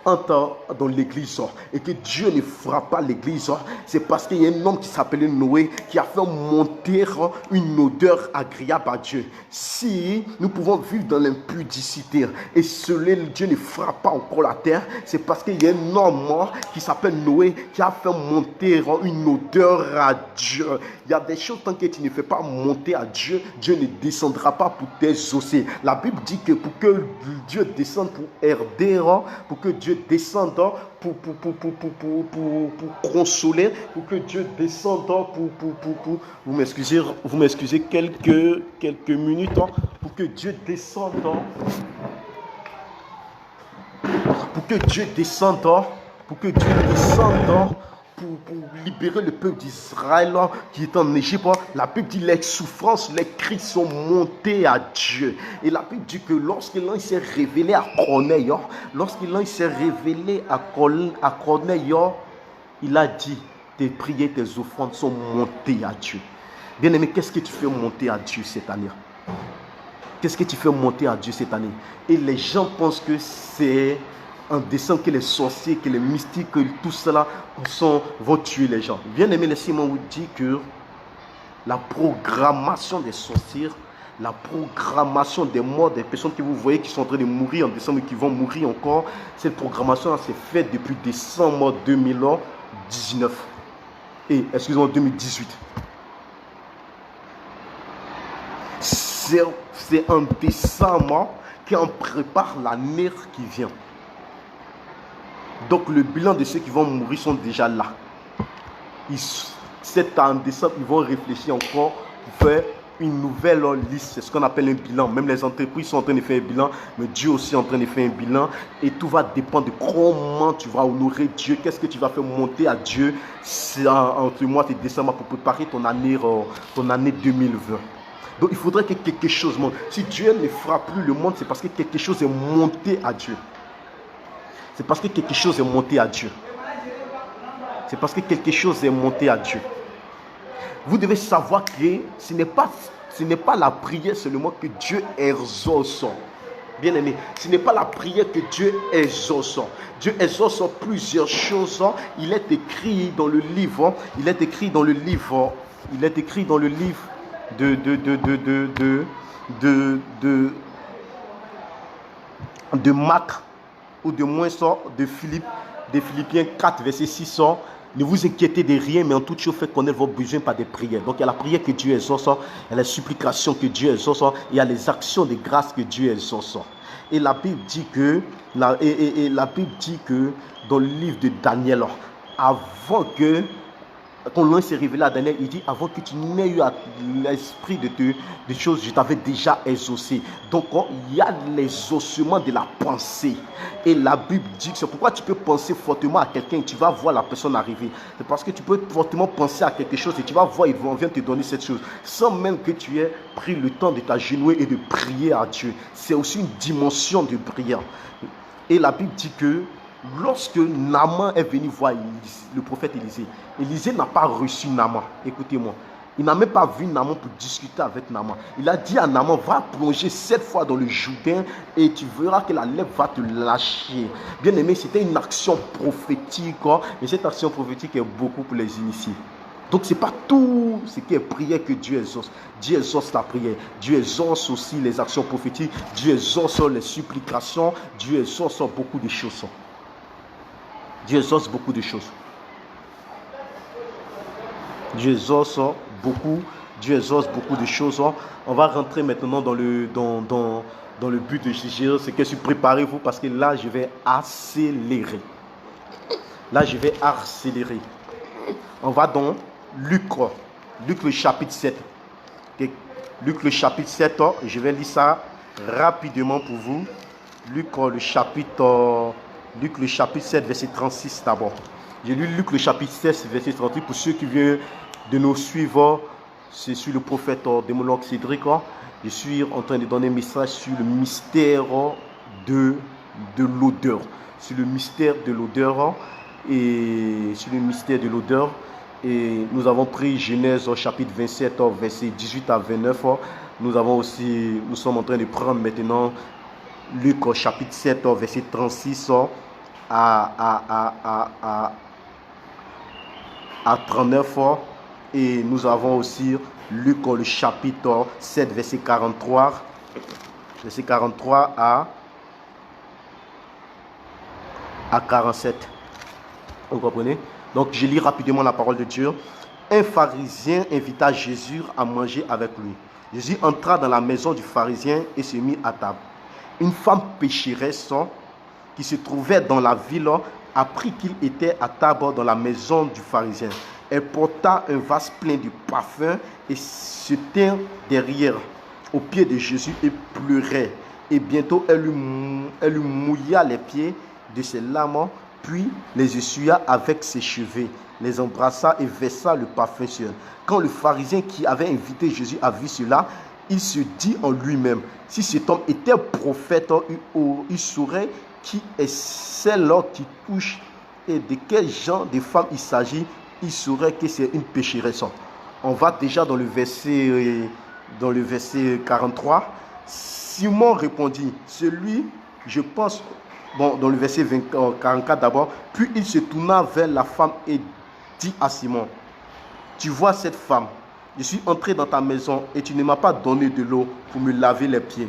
S2: entre dans l'église et que Dieu ne frappe pas l'église, c'est parce qu'il y a un homme qui s'appelait Noé qui a fait monter une odeur agréable à Dieu. Si nous pouvons vivre dans l'impudicité et Dieu ne frappe pas encore la terre, c'est parce qu'il y a un homme qui s'appelle Noé qui a fait monter une odeur à Dieu. Il y a des choses tant que tu ne fais pas monter à Dieu, Dieu ne descendra pas pour t'exaucer. La Bible dit que pour que Dieu descende pour herder, pour que Dieu descende pour consoler, pour que Dieu descende vous m'excusez quelques minutes, pour que Dieu descende, pour que Dieu descende, pour que Dieu descende, pour libérer le peuple d'Israël qui est en Égypte. La Bible dit les souffrances, les cris sont montés à Dieu. Et la Bible dit que lorsqu'il s'est révélé à Corneille, il a dit tes prières, tes offrandes sont montées à Dieu. Bien-aimé, qu'est-ce que tu fais monter à Dieu cette année? Qu'est-ce que tu fais monter à Dieu cette année? Et les gens pensent que c'est en descendant que les sorciers, que les mystiques, que tout cela vont tuer les gens. Bien aimé, laissez-moi vous dire que la programmation des sorciers, la programmation des morts, des personnes que vous voyez qui sont en train de mourir en décembre et qui vont mourir encore, cette programmation s'est faite depuis décembre 2019 et, excusez-moi, 2018. C'est en décembre qu'on prépare l'année qui vient. Donc le bilan de ceux qui vont mourir sont déjà là. En décembre, ils vont réfléchir encore pour faire une nouvelle liste. C'est ce qu'on appelle un bilan. Même les entreprises sont en train de faire un bilan, mais Dieu aussi est en train de faire un bilan. Et tout va dépendre de comment tu vas honorer Dieu. Qu'est-ce que tu vas faire monter à Dieu entre le mois de décembre pour préparer ton année 2020. Donc il faudrait que quelque chose monte. Si Dieu ne frappe plus le monde, c'est parce que quelque chose est monté à Dieu. C'est parce que quelque chose est monté à Dieu. C'est parce que quelque chose est monté à Dieu. Vous devez savoir que ce n'est pas la prière seulement que Dieu exauce. Bien aimé, ce n'est pas la prière que Dieu exauce. Dieu exauce plusieurs choses. Il est écrit dans le livre de Marc, ou de moins de Philippiens 4, verset 6. Ne vous inquiétez de rien, mais en toute chose, faites connaître vos besoins par des prières. Donc, il y a la prière que Dieu exauce, il y a les supplications que Dieu exauce, il y a les actions de grâce que Dieu exauce. Et la Bible dit que, dans le livre de Daniel, avant que, quand l'on s'est révélé à Daniel, il dit, avant que tu n'aies eu l'esprit de choses, je t'avais déjà exaucé. Donc, il y a l'exaucement de la pensée. Et la Bible dit que c'est pourquoi tu peux penser fortement à quelqu'un et tu vas voir la personne arriver. C'est parce que tu peux fortement penser à quelque chose et tu vas voir, on vient te donner cette chose. Sans même que tu aies pris le temps de t'agenouiller et de prier à Dieu. C'est aussi une dimension de prière. Et la Bible dit que lorsque Naaman est venu voir le prophète Élisée, Élisée n'a pas reçu Naaman. Écoutez-moi. Il n'a même pas vu Naaman pour discuter avec Naaman. Il a dit à Naaman, va plonger 7 fois dans le Jourdain et tu verras que la lèpre va te lâcher. Bien aimé, c'était une action prophétique. Et cette action prophétique est beaucoup pour les initiés. Donc ce n'est pas tout ce qui est prière que Dieu exauce. Dieu exauce la prière. Dieu exauce aussi les actions prophétiques. Dieu exauce les supplications. Dieu exauce beaucoup de choses. Dieu exauce beaucoup de choses. Dieu exauce beaucoup. Dieu exauce beaucoup de choses. On va rentrer maintenant dans le but de Jésus. C'est que préparez-vous parce que là, je vais accélérer. On va dans Luc le chapitre 7. Luc le chapitre 7. Je vais lire ça rapidement pour vous. Luc le chapitre 7, verset 36 d'abord. J'ai lu Luc le chapitre 7, verset 38. Pour ceux qui viennent de nous suivre, c'est sur le prophète démologue Cédric. Je suis en train de donner un message sur le mystère de l'odeur. Sur le mystère de l'odeur. Et nous avons pris Genèse chapitre 27, verset 18 à 29. Nous sommes en train de prendre maintenant Luc chapitre 7, verset 36 à 39. Et nous avons aussi Luc le chapitre 7, verset 43. Verset 43 à 47. Vous comprenez? Donc je lis rapidement la parole de Dieu. Un pharisien invita Jésus à manger avec lui. Jésus entra dans la maison du pharisien et se mit à table. Une femme pécheresse qui se trouvait dans la ville apprit qu'il était à table dans la maison du pharisien. Elle porta un vase plein de parfum et se tint derrière aux pieds de Jésus et pleurait. Et bientôt elle lui mouilla les pieds de ses larmes, puis les essuya avec ses cheveux, les embrassa et versa le parfum sur elle. Quand le pharisien qui avait invité Jésus a vu cela, il se dit en lui-même, si cet homme était prophète, il saurait qui est celle qui touche et de quel genre de femme il s'agit, il saurait que c'est une pécheresse. On va déjà dans le verset 43. Simon répondit, celui, je pense, dans le verset 44 d'abord, puis il se tourna vers la femme et dit à Simon, tu vois cette femme, je suis entré dans ta maison et tu ne m'as pas donné de l'eau pour me laver les pieds.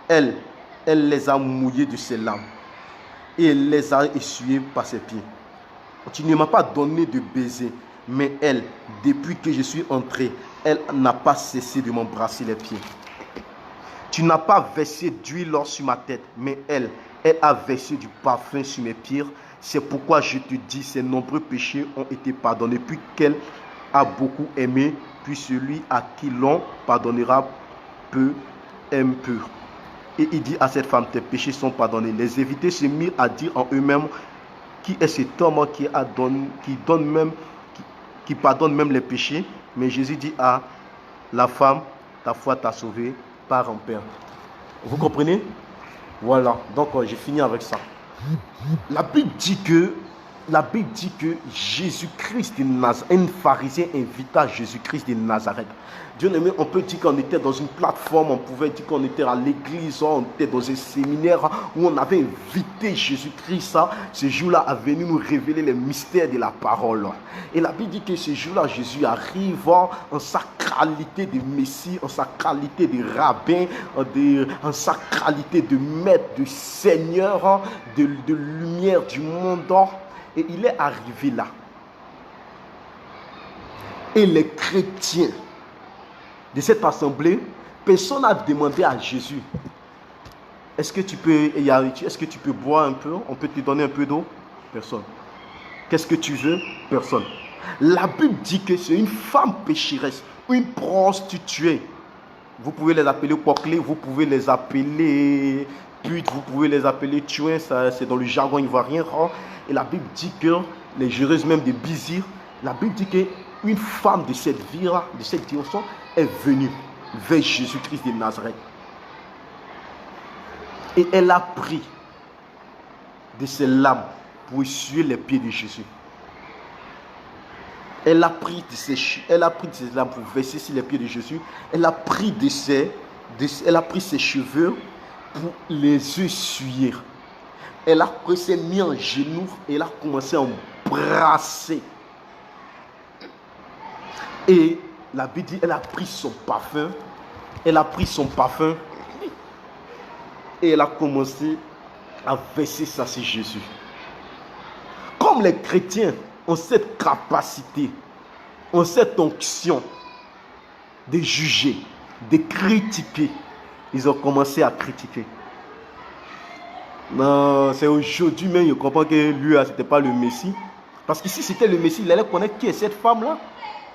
S2: Elle les a mouillés de ses larmes et elle les a essuyés par ses pieds. Tu ne m'as pas donné de baiser, mais elle, depuis que je suis entré, elle n'a pas cessé de m'embrasser les pieds. Tu n'as pas versé d'huile sur ma tête, mais elle a versé du parfum sur mes pieds. C'est pourquoi je te dis, ses nombreux péchés ont été pardonnés, puis qu'elle a beaucoup aimé, puis celui à qui l'on pardonnera peu aime peu. Et il dit à cette femme, tes péchés sont pardonnés. Les invités se mirent à dire en eux-mêmes, qui est cet homme qui pardonne même les péchés? Mais Jésus dit à la femme, ta foi t'a sauvée, pars en paix. Vous comprenez? Voilà, donc j'ai fini avec ça. La Bible dit que Jésus-Christ de Nazareth, un pharisien invita Jésus-Christ de Nazareth. Dieu aimé, on peut dire qu'on était dans une plateforme, on pouvait dire qu'on était à l'église, on était dans un séminaire où on avait invité Jésus-Christ. Ce jour-là à venir nous révéler les mystères de la parole. Et la Bible dit que ce jour-là, Jésus arrive en sa qualité de Messie, en sa qualité de rabbin, en sa qualité de maître, de Seigneur, de lumière du monde. Et il est arrivé là. Et les chrétiens de cette assemblée, personne n'a demandé à Jésus, est-ce que tu peux boire un peu? On peut te donner un peu d'eau? Personne. Qu'est-ce que tu veux? Personne. La Bible dit que c'est une femme pécheresse, une prostituée. Vous pouvez les appeler poclés, vous pouvez les appeler putes, vous pouvez les appeler tuins, c'est dans le jargon ivoirien. Et la Bible dit que les jureuses même de Bizir, la Bible dit qu'une femme de cette ville-là, de cette direction, est venue vers Jésus-Christ de Nazareth. Et elle a pris de ses larmes pour essuyer les pieds de Jésus. Elle a pris de ses larmes pour verser sur les pieds de Jésus. Elle a pris ses cheveux pour les essuyer. Elle s'est mise en genoux et elle a commencé à embrasser. Et la Bible dit, elle a pris son parfum. Elle a pris son parfum. Et elle a commencé à verser ça sur Jésus. Comme les chrétiens ont cette capacité, ont cette onction de juger, de critiquer, ils ont commencé à critiquer. Non, c'est aujourd'hui même, je comprends que lui, ce n'était pas le Messie. Parce que si c'était le Messie, il allait connaître qui est cette femme-là.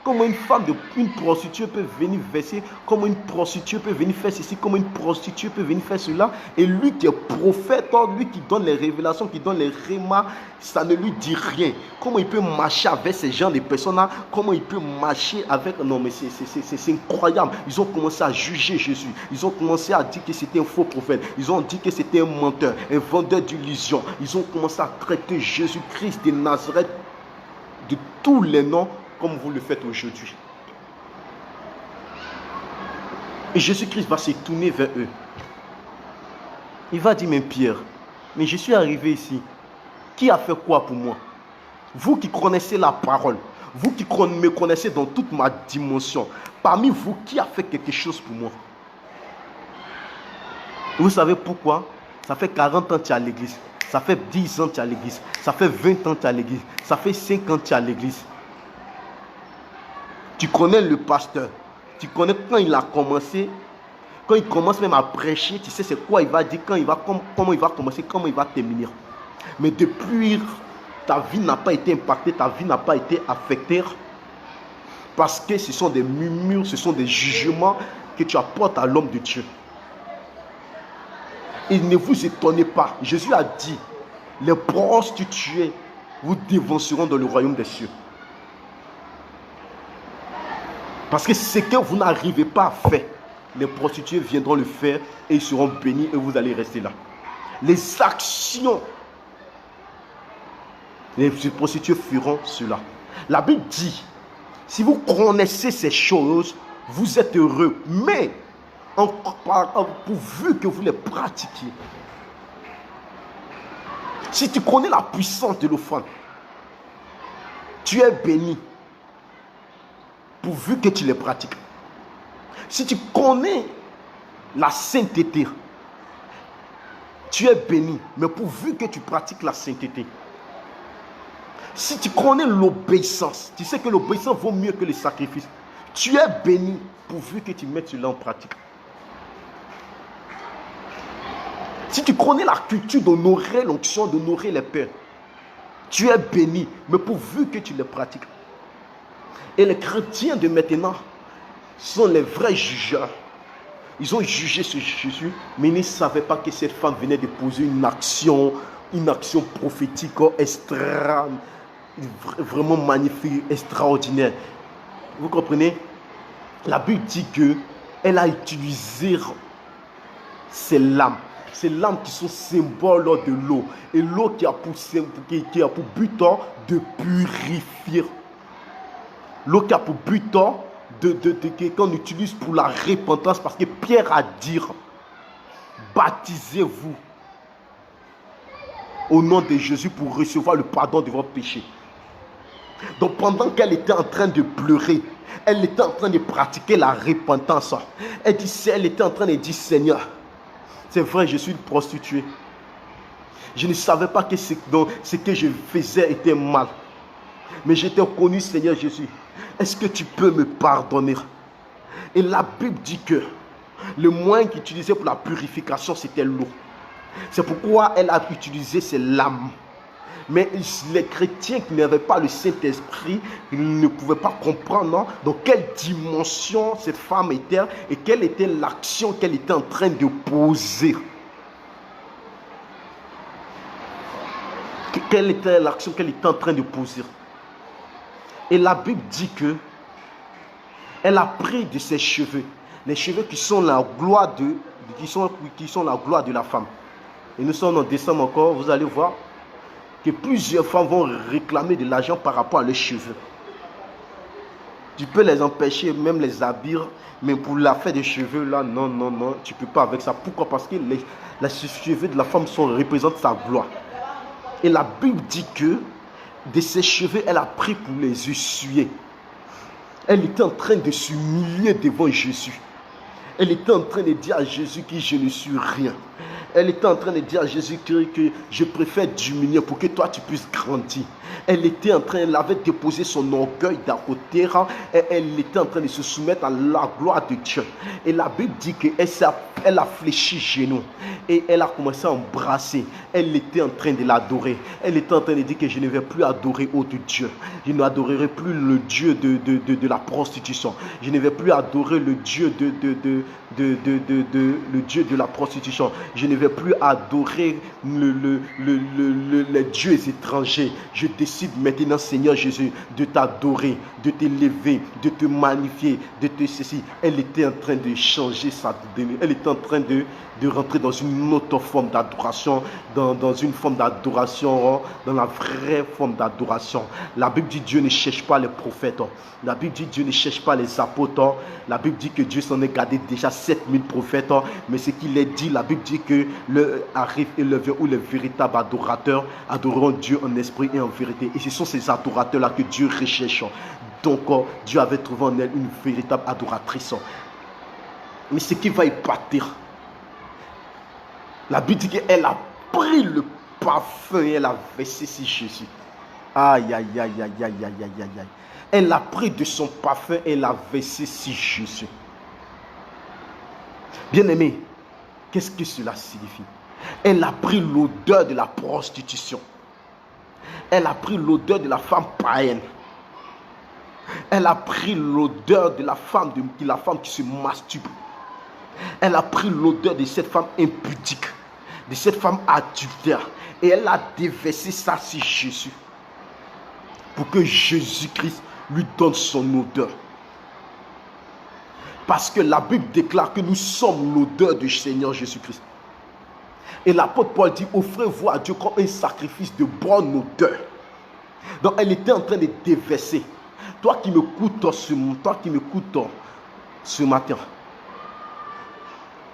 S2: Comment une prostituée peut venir verser, comment une prostituée peut venir faire ceci, comment une prostituée peut venir faire cela. Et lui qui est prophète, lui qui donne les révélations, qui donne les rémas, ça ne lui dit rien. Comment il peut marcher avec ces gens de personnes-là? Comment il peut marcher avec... Non mais c'est incroyable. Ils ont commencé à juger Jésus. Ils ont commencé à dire que c'était un faux prophète. Ils ont dit que c'était un menteur, un vendeur d'illusions. Ils ont commencé à traiter Jésus-Christ de Nazareth de tous les noms comme vous le faites aujourd'hui. Et Jésus-Christ va se tourner vers eux. Il va dire, mais Pierre, mais je suis arrivé ici. Qui a fait quoi pour moi? Vous qui connaissez la parole, vous qui me connaissez dans toute ma dimension, parmi vous, qui a fait quelque chose pour moi? Vous savez pourquoi? Ça fait 40 ans que tu es à l'église. Ça fait 10 ans que tu es à l'église. Ça fait 20 ans que tu es à l'église. Ça fait 5 ans que tu es à l'église. Tu connais le pasteur. Tu connais quand il a commencé. Quand il commence même à prêcher, tu sais c'est quoi il va dire, comment il va commencer, comment il va terminer. Mais depuis, ta vie n'a pas été impactée, ta vie n'a pas été affectée. Parce que ce sont des murmures, ce sont des jugements que tu apportes à l'homme de Dieu. Et ne vous étonnez pas. Jésus a dit, les prostituées vous dévanceront dans le royaume des cieux. Parce que ce que vous n'arrivez pas à faire, les prostituées viendront le faire et ils seront bénis et vous allez rester là. Les actions, les prostituées feront cela. La Bible dit, si vous connaissez ces choses, vous êtes heureux. Mais, pourvu que vous les pratiquiez. Si tu connais la puissance de l'offrande, tu es béni. Pourvu que tu les pratiques. Si tu connais la sainteté, tu es béni, mais pourvu que tu pratiques la sainteté. Si tu connais l'obéissance, tu sais que l'obéissance vaut mieux que les sacrifices. Tu es béni, pourvu que tu mettes cela en pratique. Si tu connais la culture d'honorer l'onction, d'honorer les pères, tu es béni, mais pourvu que tu les pratiques. Et les chrétiens de maintenant sont les vrais jugeurs. Ils ont jugé ce Jésus, mais ils ne savaient pas que cette femme venait de poser une action prophétique vraiment magnifique, extraordinaire. Vous comprenez? La Bible dit qu'elle a utilisé ses lames. Ces lames qui sont symboles de l'eau. Et l'eau qui a pour but de purifier. L'eau qui a pour but qu'on utilise pour la repentance. Parce que Pierre a dit, baptisez-vous au nom de Jésus pour recevoir le pardon de votre péché. Donc pendant qu'elle était en train de pleurer, elle était en train de pratiquer la repentance. Elle était en train de dire, Seigneur, c'est vrai, je suis une prostituée. Je ne savais pas que ce que je faisais était mal. Mais j'étais connu, Seigneur Jésus. Est-ce que tu peux me pardonner? Et la Bible dit que le moyen qu'il utilisait pour la purification, c'était l'eau. C'est pourquoi elle a utilisé ses lames. Mais les chrétiens qui n'avaient pas le Saint-Esprit, ils ne pouvaient pas comprendre dans quelle dimension cette femme était et quelle était l'action qu'elle était en train de poser. Quelle était l'action qu'elle était en train de poser. Et la Bible dit que elle a pris de ses cheveux, les cheveux qui sont la gloire la gloire de la femme. Et nous sommes en décembre encore, vous allez voir que plusieurs femmes vont réclamer de l'argent par rapport à leurs cheveux. Tu peux les empêcher, même les habiller, mais pour l'affaire des cheveux, là, non, tu ne peux pas avec ça. Pourquoi? Parce que les cheveux de la femme représentent sa gloire. Et la Bible dit que de ses cheveux, elle a pris pour les essuyer. Elle était en train de s'humilier devant Jésus. Elle était en train de dire à Jésus que je ne suis rien. Elle était en train de dire à Jésus que je préfère diminuer pour que toi tu puisses grandir. Elle avait déposé son orgueil d'un côté et elle était en train de se soumettre à la gloire de Dieu. Et la Bible dit qu'elle a fléchi genoux et elle a commencé à embrasser. Elle était en train de l'adorer. Elle était en train de dire que je ne vais plus adorer autre Dieu. Je n'adorerai plus le Dieu de la prostitution. Je ne vais plus adorer le Dieu le Dieu de la prostitution. Je ne vais plus adorer les dieux étrangers. Je décide maintenant, Seigneur Jésus, de t'adorer, de t'élever, de te magnifier, de te ceci. Elle était en train de changer elle était en train de rentrer dans une autre forme d'adoration, dans une forme d'adoration, dans la vraie forme d'adoration. La Bible dit Dieu ne cherche pas les prophètes. La Bible dit Dieu ne cherche pas les apôtres. La Bible dit que Dieu s'en est gardé déjà 7000 prophètes. Mais ce qu'il est dit, la Bible dit que arrive et le vient où les véritables adorateurs adoreront Dieu en esprit et en vérité. Et ce sont ces adorateurs-là que Dieu recherche. Donc, Dieu avait trouvé en elle une véritable adoratrice. Mais ce qui va y partir, la Bible dit qu'elle a pris le parfum et elle a versé sur Jésus. Aïe, aïe, aïe, aïe, aïe, aïe, aïe, aïe. Elle a pris de son parfum et l'a versé sur Jésus. Bien-aimé, qu'est-ce que cela signifie? Elle a pris l'odeur de la prostitution. Elle a pris l'odeur de la femme païenne. Elle a pris l'odeur de la femme qui se masturbe. Elle a pris l'odeur de cette femme impudique, de cette femme adultère. Et elle a déversé ça sur Jésus. Pour que Jésus-Christ lui donne son odeur. Parce que la Bible déclare que nous sommes l'odeur du Seigneur Jésus-Christ. Et l'apôtre Paul dit, offrez-vous à Dieu comme un sacrifice de bonne odeur. Donc elle était en train de déverser. Toi qui m'écoutes ce matin,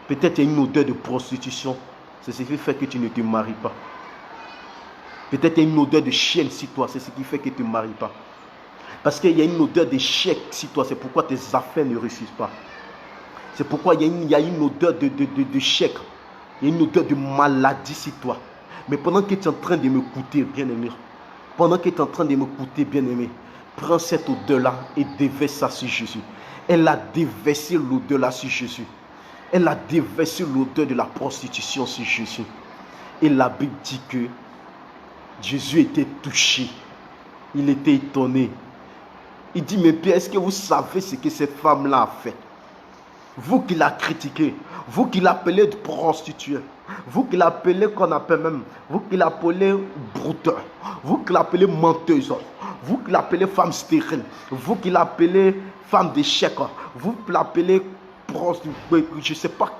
S2: peut-être il y a une odeur de prostitution. C'est ce qui fait que tu ne te maries pas. Peut-être il y a une odeur de chienne sur toi. C'est ce qui fait que tu ne te maries pas. Parce qu'il y a une odeur d'échec sur toi. C'est pourquoi tes affaires ne réussissent pas. C'est pourquoi il y a une odeur d'échec. Il y a une odeur de maladie sur toi. Mais pendant que tu es en train de m'écouter, bien-aimé, prends cette odeur-là et déverse ça sur Jésus. Elle a déversé l'odeur-là sur Jésus. Elle a déversé l'odeur de la prostitution sur Jésus. Et la Bible dit que Jésus était touché. Il était étonné. Il dit, mais Pierre, est-ce que vous savez ce que cette femme-là a fait? Vous qui la critiquez, vous qui l'appelez prostituée, vous qui l'appelez qu'on appelle même, vous qui l'appelez brouteur, vous qui l'appelez menteuse, vous qui l'appelez femme stérile, vous qui l'appelez femme d'échec, vous qui l'appelez prostituée, je ne sais pas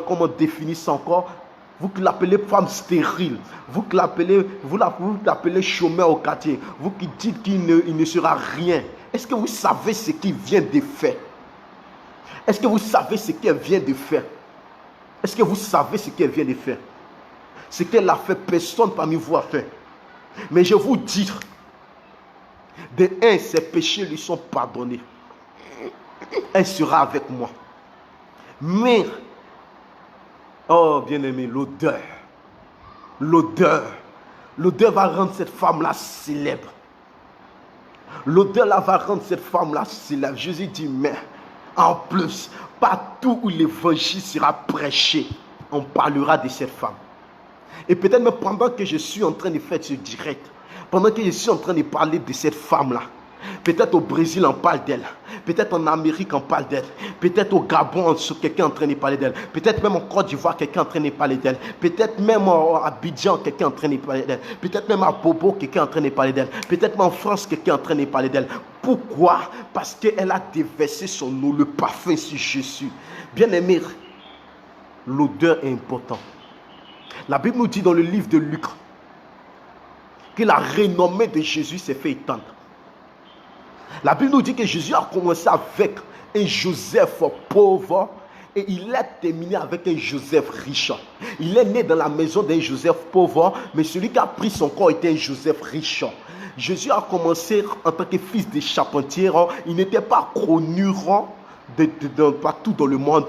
S2: comment définir ça encore. Vous qui l'appelez femme stérile, vous qui l'appelez chômeur au quartier, vous qui dites qu'il ne sera rien. Est-ce que vous savez ce qu'il vient de faire? Est-ce que vous savez ce qu'elle vient de faire? Est-ce que vous savez ce qu'elle vient de faire? Ce qu'elle a fait, personne parmi vous a fait. Mais je vous dis, de un, ses péchés lui sont pardonnés. Elle sera avec moi. Mais, oh bien-aimé, l'odeur va rendre cette femme-là célèbre. L'odeur là va rendre cette femme-là célèbre. Jésus dit, mais en plus, partout où l'évangile sera prêché, on parlera de cette femme. Et peut-être même pendant que je suis en train de faire ce direct, pendant que je suis en train de parler de cette femme-là, peut-être au Brésil on parle d'elle, peut-être en Amérique on parle d'elle, peut-être au Gabon quelqu'un est en train de parler d'elle, peut-être même en Côte d'Ivoire quelqu'un est en train de parler d'elle, peut-être même à Abidjan quelqu'un est en train de parler d'elle, peut-être même à Bobo quelqu'un est en train de parler d'elle, peut-être même en France quelqu'un est en train de parler d'elle. Pourquoi? Parce qu'elle a déversé son eau, le parfum sur Jésus. Bien aimé, l'odeur est importante. La Bible nous dit dans le livre de Luc que la renommée de Jésus s'est fait étendre. La Bible nous dit que Jésus a commencé avec un Joseph pauvre et il a terminé avec un Joseph riche. Il est né dans la maison d'un Joseph pauvre, mais celui qui a pris son corps était un Joseph riche. Jésus a commencé en tant que fils de charpentier. Il n'était pas connu partout dans le monde.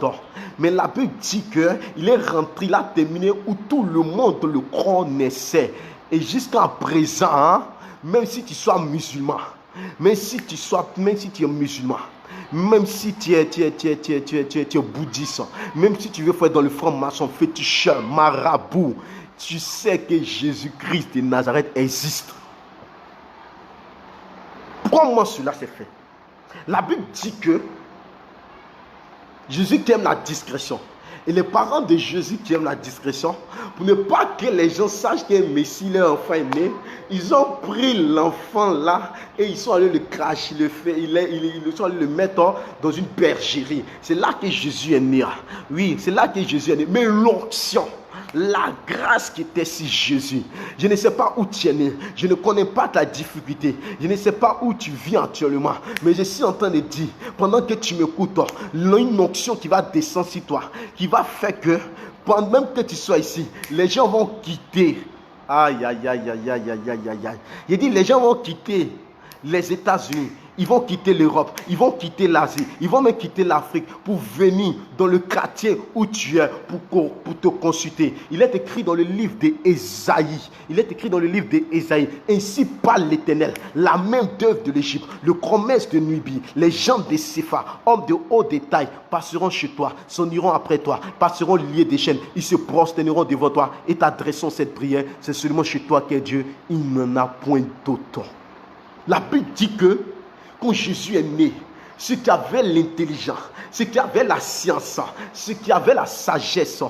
S2: Mais la Bible dit qu'il est rentré, il a terminé où tout le monde le connaissait. Et jusqu'à présent, même si tu sois musulman, même si tu es musulman, même si tu es bouddhiste, même si tu veux faire dans le franc-maçon, féticheur, marabout, tu sais que Jésus-Christ de Nazareth existe. Comment cela s'est fait? La Bible dit que Jésus qui aime la discrétion. Et les parents de Jésus qui aiment la discrétion, pour ne pas que les gens sachent qu'un Messie, leur enfant est né, ils ont pris l'enfant là et ils sont allés le cracher, ils sont allés le mettre dans une bergerie. C'est là que Jésus est né. Oui, c'est là que Jésus est né. Mais l'onction la grâce qui était sur Jésus. Je ne sais pas où tu es né, je ne connais pas ta difficulté, je ne sais pas où tu vis actuellement, mais je suis en train de dire, pendant que tu m'écoutes, une onction qui va descendre sur toi, qui va faire que, pendant même que tu sois ici, les gens vont quitter. Aïe, aïe, aïe, aïe, aïe, aïe, aïe, aïe, aïe. Il dit, les gens vont quitter les États-Unis, ils vont quitter l'Europe, ils vont quitter l'Asie, ils vont même quitter l'Afrique pour venir dans le quartier où tu es pour te consulter. Il est écrit dans le livre d'Ésaïe. Il est écrit dans le livre d'Ésaïe. Ainsi parle l'Éternel, la main d'œuvre de l'Égypte, le commerce de Nubie, les gens de Sépha, hommes de haut détail, passeront chez toi, s'en iront après toi, passeront liés des chaînes, ils se prosterneront devant toi et t'adresseront cette prière. C'est seulement chez toi qu'est Dieu, il n'en a point d'autre. La Bible dit que quand Jésus est né, ceux qui avaient l'intelligence, ceux qui avaient la science, ceux qui avaient la sagesse,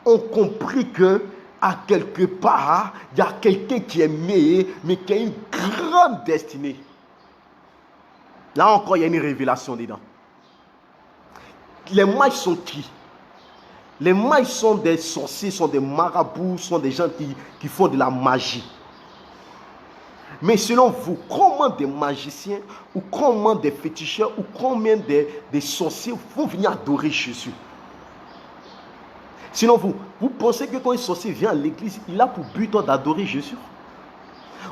S2: ont compris que à quelque part, il y a quelqu'un qui est né, mais qui a une grande destinée. Là encore, il y a une révélation dedans. Les mages sont qui? Les mages sont des sorciers, sont des marabouts, sont des gens qui font de la magie. Mais selon vous, comment des magiciens ou comment des féticheurs ou combien des sorciers vont venir adorer Jésus? Selon vous, vous pensez que quand un sorcier vient à l'église, il a pour but d'adorer Jésus?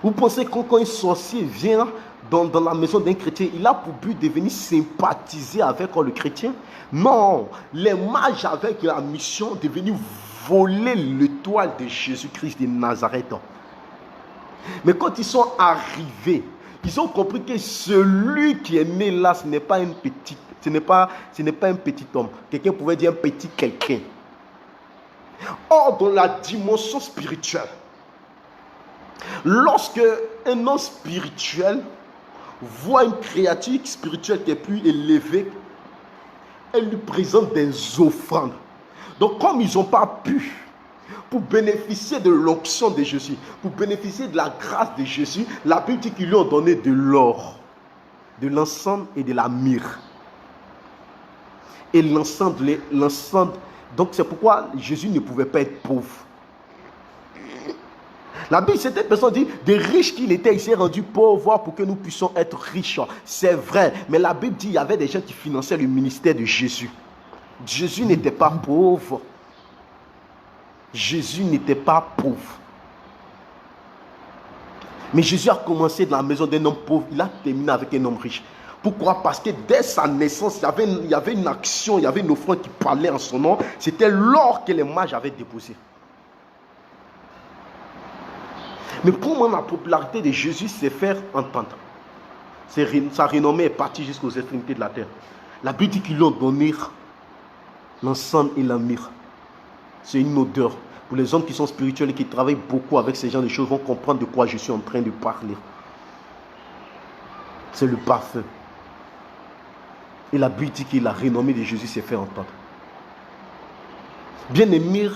S2: Vous pensez que quand un sorcier vient dans la maison d'un chrétien, il a pour but de venir sympathiser avec le chrétien? Non, les mages avaient la mission de venir voler l'étoile de Jésus-Christ de Nazareth. Mais quand ils sont arrivés, ils ont compris que celui qui est né là, ce n'est pas un petit homme. Quelqu'un pouvait dire un petit quelqu'un. Or, dans la dimension spirituelle, lorsque un homme spirituel voit une créature spirituelle qui est plus élevée, elle lui présente des offrandes. Donc, comme ils n'ont pas pu, pour bénéficier de l'onction de Jésus, pour bénéficier de la grâce de Jésus, la Bible dit qu'ils lui ont donné de l'or, de l'encens et de la myrrhe. Et l'encens, donc c'est pourquoi Jésus ne pouvait pas être pauvre. La Bible, cette personne dit, des riches qu'il était, il s'est rendu pauvre pour que nous puissions être riches. C'est vrai, mais la Bible dit qu'il y avait des gens qui finançaient le ministère de Jésus. Jésus n'était pas pauvre. Jésus n'était pas pauvre. Mais Jésus a commencé dans la maison d'un homme pauvre. Il a terminé avec un homme riche. Pourquoi? Parce que dès sa naissance, il y avait une action, il y avait une offrande qui parlait en son nom. C'était l'or que les mages avaient déposé. Mais comment la popularité de Jésus s'est fait entendre? Sa renommée est partie jusqu'aux extrémités de la terre. La Bible dit qu'ils lui ont donné l'encens et la myrrhe. C'est une odeur. Pour les hommes qui sont spirituels et qui travaillent beaucoup avec ces genres de choses, vont comprendre de quoi je suis en train de parler. C'est le parfum. Et la Bible dit que la renommée de Jésus s'est fait entendre. Bien-aimés,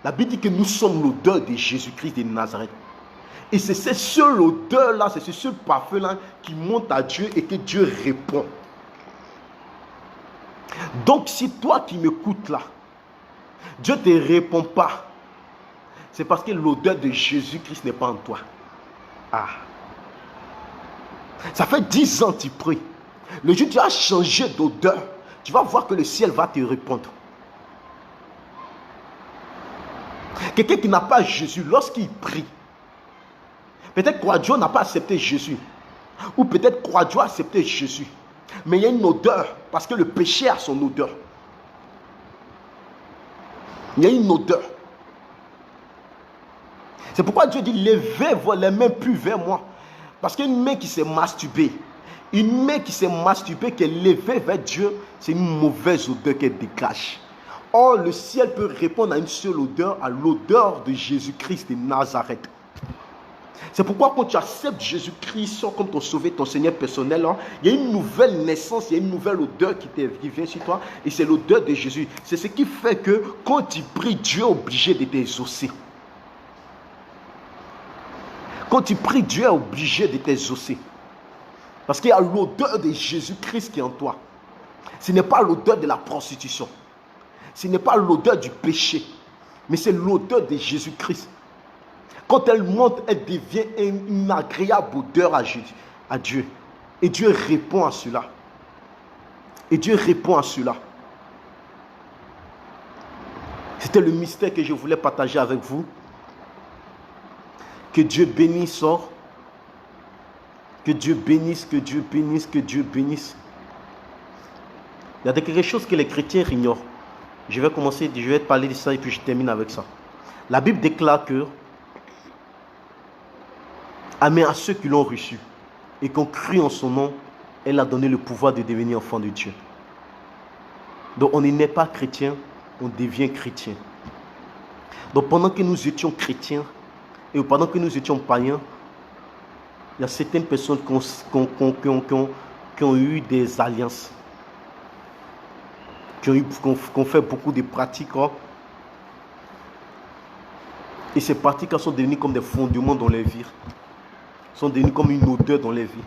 S2: la Bible dit que nous sommes l'odeur de Jésus-Christ de Nazareth. Et c'est cette seule odeur-là, c'est ce seul parfum-là qui monte à Dieu et que Dieu répond. Donc, si toi qui m'écoutes là, Dieu ne te répond pas, c'est parce que l'odeur de Jésus-Christ n'est pas en toi. Ah. Ça fait 10 ans que tu pries. Le jour où tu as changé d'odeur, tu vas voir que le ciel va te répondre. Quelqu'un qui n'a pas Jésus, lorsqu'il prie, peut-être Croix-Dieu n'a pas accepté Jésus. Ou peut-être Croix-Dieu a accepté Jésus. Mais il y a une odeur, parce que le péché a son odeur. Il y a une odeur. C'est pourquoi Dieu dit, levez les mains plus vers moi. Parce qu'une main qui s'est masturbée, qui est levée vers Dieu, c'est une mauvaise odeur qu'elle dégage. Or, le ciel peut répondre à une seule odeur, à l'odeur de Jésus-Christ de Nazareth. C'est pourquoi quand tu acceptes Jésus-Christ comme ton sauveur, ton Seigneur personnel, il y a une nouvelle naissance, il y a une nouvelle odeur qui vient sur toi, et c'est l'odeur de Jésus. C'est ce qui fait que quand tu pries, Dieu est obligé de t'exaucer. Quand tu pries, Dieu est obligé de t'exaucer. Parce qu'il y a l'odeur de Jésus-Christ qui est en toi. Ce n'est pas l'odeur de la prostitution. Ce n'est pas l'odeur du péché. mais c'est l'odeur de Jésus-Christ. Quand elle monte, elle devient une agréable odeur à Dieu. Et Dieu répond à cela. Et Dieu répond à cela. C'était le mystère que je voulais partager avec vous. Que Dieu bénisse. Que Dieu bénisse, que Dieu bénisse, que Dieu bénisse. Il y a quelque chose que les chrétiens ignorent. Je vais te parler de ça et puis je termine avec ça. La Bible déclare que Amen à ceux qui l'ont reçu et qui ont cru en son nom, elle a donné le pouvoir de devenir enfant de Dieu. Donc on n'est pas chrétien, on devient chrétien. Donc pendant que nous étions chrétiens et pendant que nous étions païens, il y a certaines personnes qui ont eu des alliances, qui ont fait beaucoup de pratiques. Et ces pratiques sont devenues comme des fondements dans les vies. Sont devenues comme une odeur dans les vies.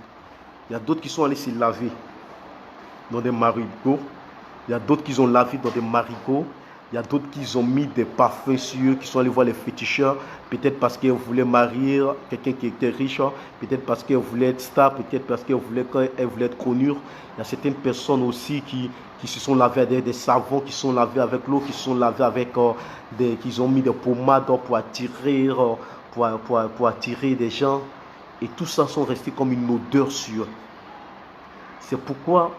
S2: Il y a d'autres qui sont allés se laver dans des marigots. Il y a d'autres qui ont lavé dans des marigots. Il y a d'autres qui ont mis des parfums sur eux, qui sont allés voir les féticheurs. Peut-être parce qu'elles voulaient marier quelqu'un qui était riche. Peut-être parce qu'elles voulaient être star. Peut-être parce qu'elles voulaient être connues. Il y a certaines personnes aussi qui se sont lavées avec des savons, qui sont lavées avec l'eau, qui sont lavées avec qui ont mis des pommades pour attirer des gens. Et tout ça sont restés comme une odeur sur eux. C'est pourquoi,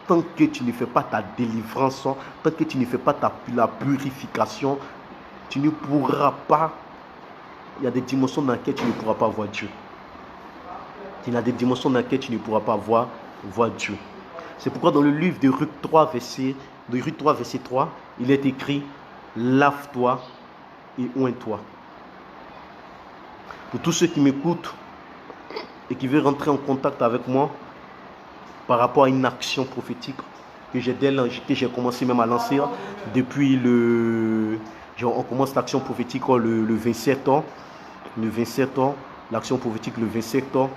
S2: tant que tu ne fais pas ta délivrance, tant que tu ne fais pas la purification, tu ne pourras pas. Il y a des dimensions dans lesquelles tu ne pourras pas voir Dieu. Il y a des dimensions dans lesquelles tu ne pourras pas voir Dieu. C'est pourquoi dans le livre de Ruth 3, verset 3, il est écrit: lave-toi et oins-toi. Pour tous ceux qui m'écoutent et qui veulent rentrer en contact avec moi par rapport à une action prophétique que j'ai commencé même à lancer depuis on commence l'action prophétique le 27 ans. Le 27 ans, l'action prophétique le 27 ans.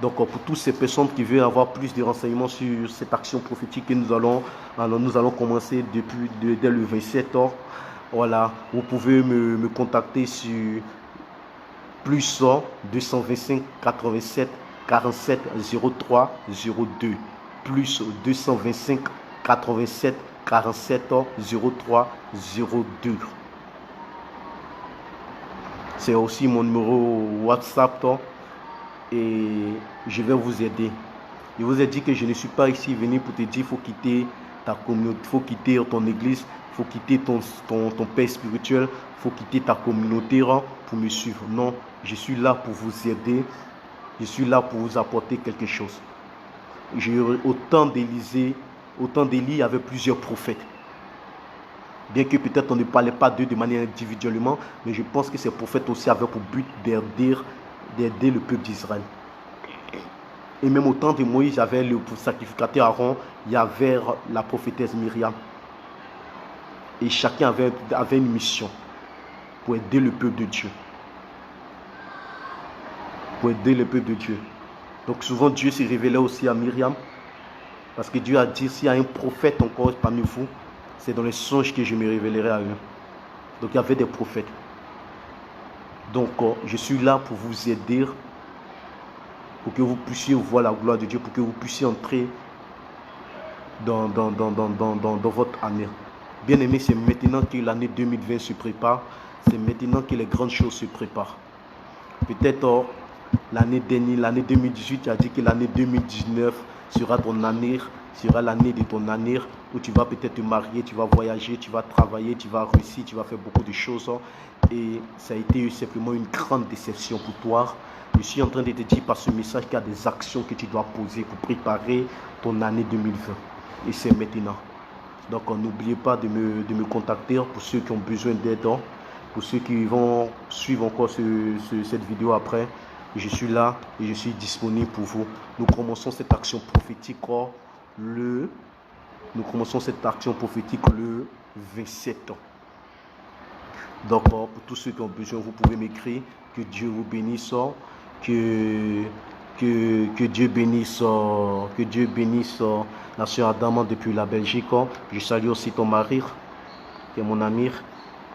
S2: Donc pour toutes ces personnes qui veulent avoir plus de renseignements sur cette action prophétique que nous allons commencer dès le 27 ans. Voilà, vous pouvez me contacter sur plus 225 87 47 03 02 plus 225 87 47 03 02. C'est aussi mon numéro WhatsApp et je vais vous aider. Je vous ai dit que je ne suis pas ici venu pour te dire il faut quitter ta communauté, il faut quitter ton église, il faut quitter ton père spirituel, il faut quitter ta communauté pour me suivre. Non, je suis là pour vous aider. Je suis là pour vous apporter quelque chose. Au temps d'Élie, il y avait plusieurs prophètes. Bien que peut-être on ne parlait pas d'eux de manière individuellement, mais je pense que ces prophètes aussi avaient pour but d'aider le peuple d'Israël. Et même au temps de Moïse, il y avait le sacrificateur Aaron, il y avait la prophétesse Myriam. Et chacun avait une mission pour aider le peuple de Dieu. Pour aider le peuple de Dieu. Donc souvent Dieu se révélait aussi à Myriam. Parce que Dieu a dit, s'il y a un prophète encore parmi vous, c'est dans les songes que je me révélerai à eux. Donc il y avait des prophètes. Donc je suis là pour vous aider, pour que vous puissiez voir la gloire de Dieu, pour que vous puissiez entrer dans votre année. Bien aimé, c'est maintenant que l'année 2020 se prépare. C'est maintenant que les grandes choses se préparent. Peut-être l'année dernière, l'année 2018, tu as dit que l'année 2019 sera ton année, sera l'année de ton année où tu vas peut-être te marier, tu vas voyager, tu vas travailler, tu vas réussir, tu vas faire beaucoup de choses. Et ça a été simplement une grande déception pour toi. Je suis en train de te dire par ce message qu'il y a des actions que tu dois poser pour préparer ton année 2020. Et c'est maintenant. Donc n'oubliez pas de me contacter pour ceux qui ont besoin d'aide, pour ceux qui vont suivre encore cette vidéo après. Je suis là et je suis disponible pour vous. Nous commençons cette action prophétique le 27 ans. Donc pour tous ceux qui ont besoin, vous pouvez m'écrire. Que Dieu vous bénisse. Que Dieu bénisse la sœur Adama depuis la Belgique. Je salue aussi ton mari, qui est mon ami.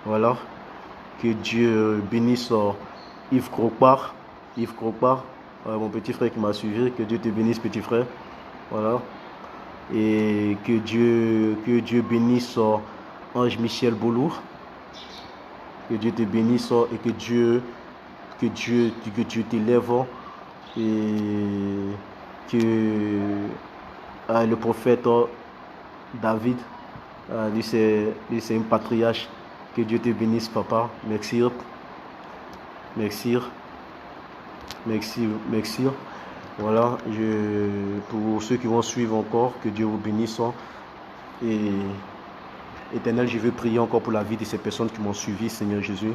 S2: Voilà.
S1: Que Dieu bénisse Yves Croquart. Mon petit frère qui m'a suivi. Que Dieu te bénisse, petit frère. Voilà. Et que Dieu bénisse Ange Michel Boulour. Que Dieu te bénisse et que Dieu t'élève. Et que le prophète David, lui c'est un patriarche. Que Dieu te bénisse, papa. Merci. Voilà, pour ceux qui vont suivre encore, que Dieu vous bénisse. Et Éternel, je veux prier encore pour la vie de ces personnes qui m'ont suivi, Seigneur Jésus.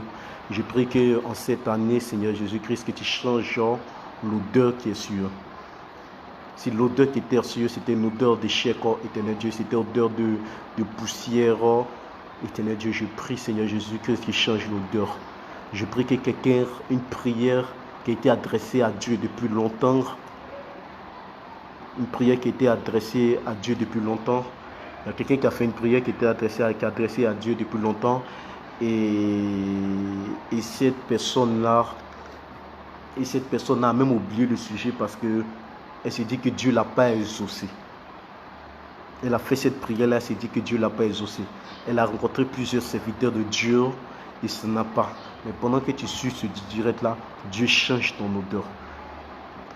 S1: Je prie qu'en cette année, Seigneur Jésus-Christ, que tu changes l'odeur qui est sûre. Si l'odeur qui était sûre, c'était une odeur d'échec, Éternel Dieu, c'était une odeur de poussière, Éternel Dieu, je prie, Seigneur Jésus-Christ, qui change l'odeur. Je prie que quelqu'un, une prière qui a été adressée à Dieu depuis longtemps, une prière qui a été adressée à Dieu depuis longtemps. Il y a quelqu'un qui a fait une prière qui était adressée à Dieu depuis longtemps. Et cette personne-là a même oublié le sujet parce qu'elle s'est dit que Dieu ne l'a pas exaucé. Elle a fait cette prière-là, elle s'est dit que Dieu ne l'a pas exaucé. Elle a rencontré plusieurs serviteurs de Dieu et ça n'a pas. Mais pendant que tu suis ce direct-là, Dieu change ton odeur.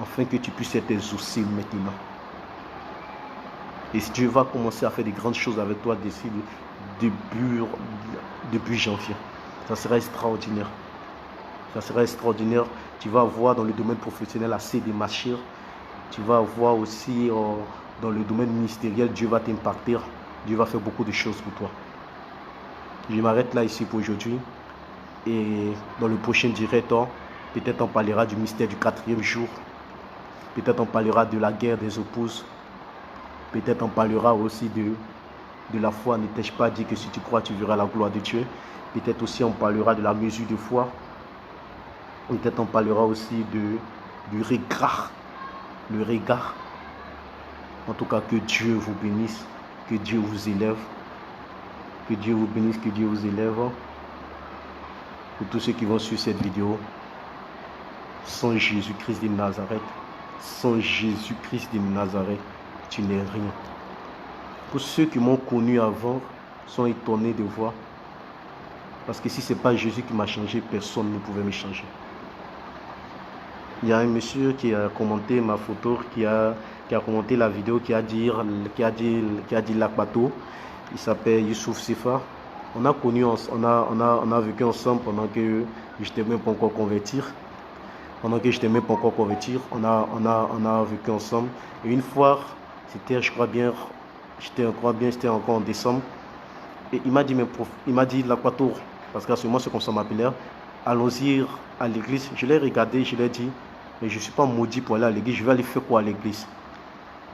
S1: Afin que tu puisses être exaucé maintenant. Et Dieu va commencer à faire des grandes choses avec toi d'ici début janvier. Ça sera extraordinaire. Ça sera extraordinaire. Tu vas avoir dans le domaine professionnel assez de marcher. Tu vas avoir aussi dans le domaine ministériel, Dieu va t'impacter. Dieu va faire beaucoup de choses pour toi. Je m'arrête là ici pour aujourd'hui. Et dans le prochain direct, peut-être on parlera du mystère du 4e jour. Peut-être on parlera de la guerre des épouses. Peut-être on parlera aussi de la foi. Ne t'ai-je pas dit que si tu crois, tu verras la gloire de Dieu. Peut-être aussi on parlera de la mesure de foi. Peut-être on parlera aussi du regard. Le regard. En tout cas, que Dieu vous bénisse. Que Dieu vous élève. Que Dieu vous bénisse, que Dieu vous élève. Pour tous ceux qui vont suivre cette vidéo, sans Jésus-Christ de Nazareth, tu n'es rien. Pour ceux qui m'ont connu avant, sont étonnés de voir. Parce que si ce n'est pas Jésus qui m'a changé, personne ne pouvait me changer. Il y a un monsieur qui a commenté ma photo, qui a commenté la vidéo, qui a dit Lakbato. Il s'appelle Youssouf Sifa. On a vécu ensemble pendant que je n'étais même pas encore converti. On a vécu ensemble. Et une fois, c'était, je crois bien, c'était encore en décembre. Et il m'a dit Lakbato, parce qu'à ce moment, c'est comme ça m'appelait. Allons-y à l'église. Je l'ai regardé, je l'ai dit, mais je ne suis pas maudit pour aller à l'église. Je vais aller faire quoi à l'église?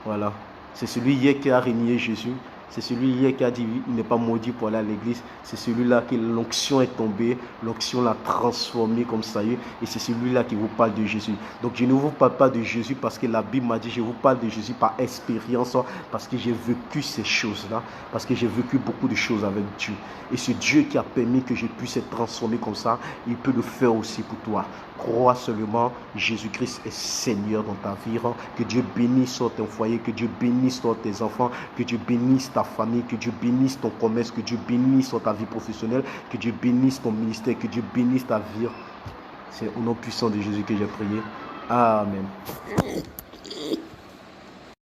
S1: Voilà. C'est celui hier qui a régné Jésus. C'est celui hier qui a dit il n'est pas maudit pour aller à l'église. C'est celui-là que l'onction est tombée, l'onction l'a transformé comme ça y est. Et c'est celui-là qui vous parle de Jésus. Donc je ne vous parle pas de Jésus parce que la Bible m'a dit, je vous parle de Jésus par expérience, parce que j'ai vécu ces choses-là, parce que j'ai vécu beaucoup de choses avec Dieu. Et c'est Dieu qui a permis que je puisse être transformé comme ça. Il peut le faire aussi pour toi. Crois seulement, Jésus-Christ est Seigneur dans ta vie. Que Dieu bénisse ton foyer, que Dieu bénisse tes enfants, que Dieu bénisse ta famille, que Dieu bénisse ton commerce, que Dieu bénisse ta vie professionnelle, que Dieu bénisse ton ministère, que Dieu bénisse ta vie. C'est au nom puissant de Jésus que j'ai prié. Amen.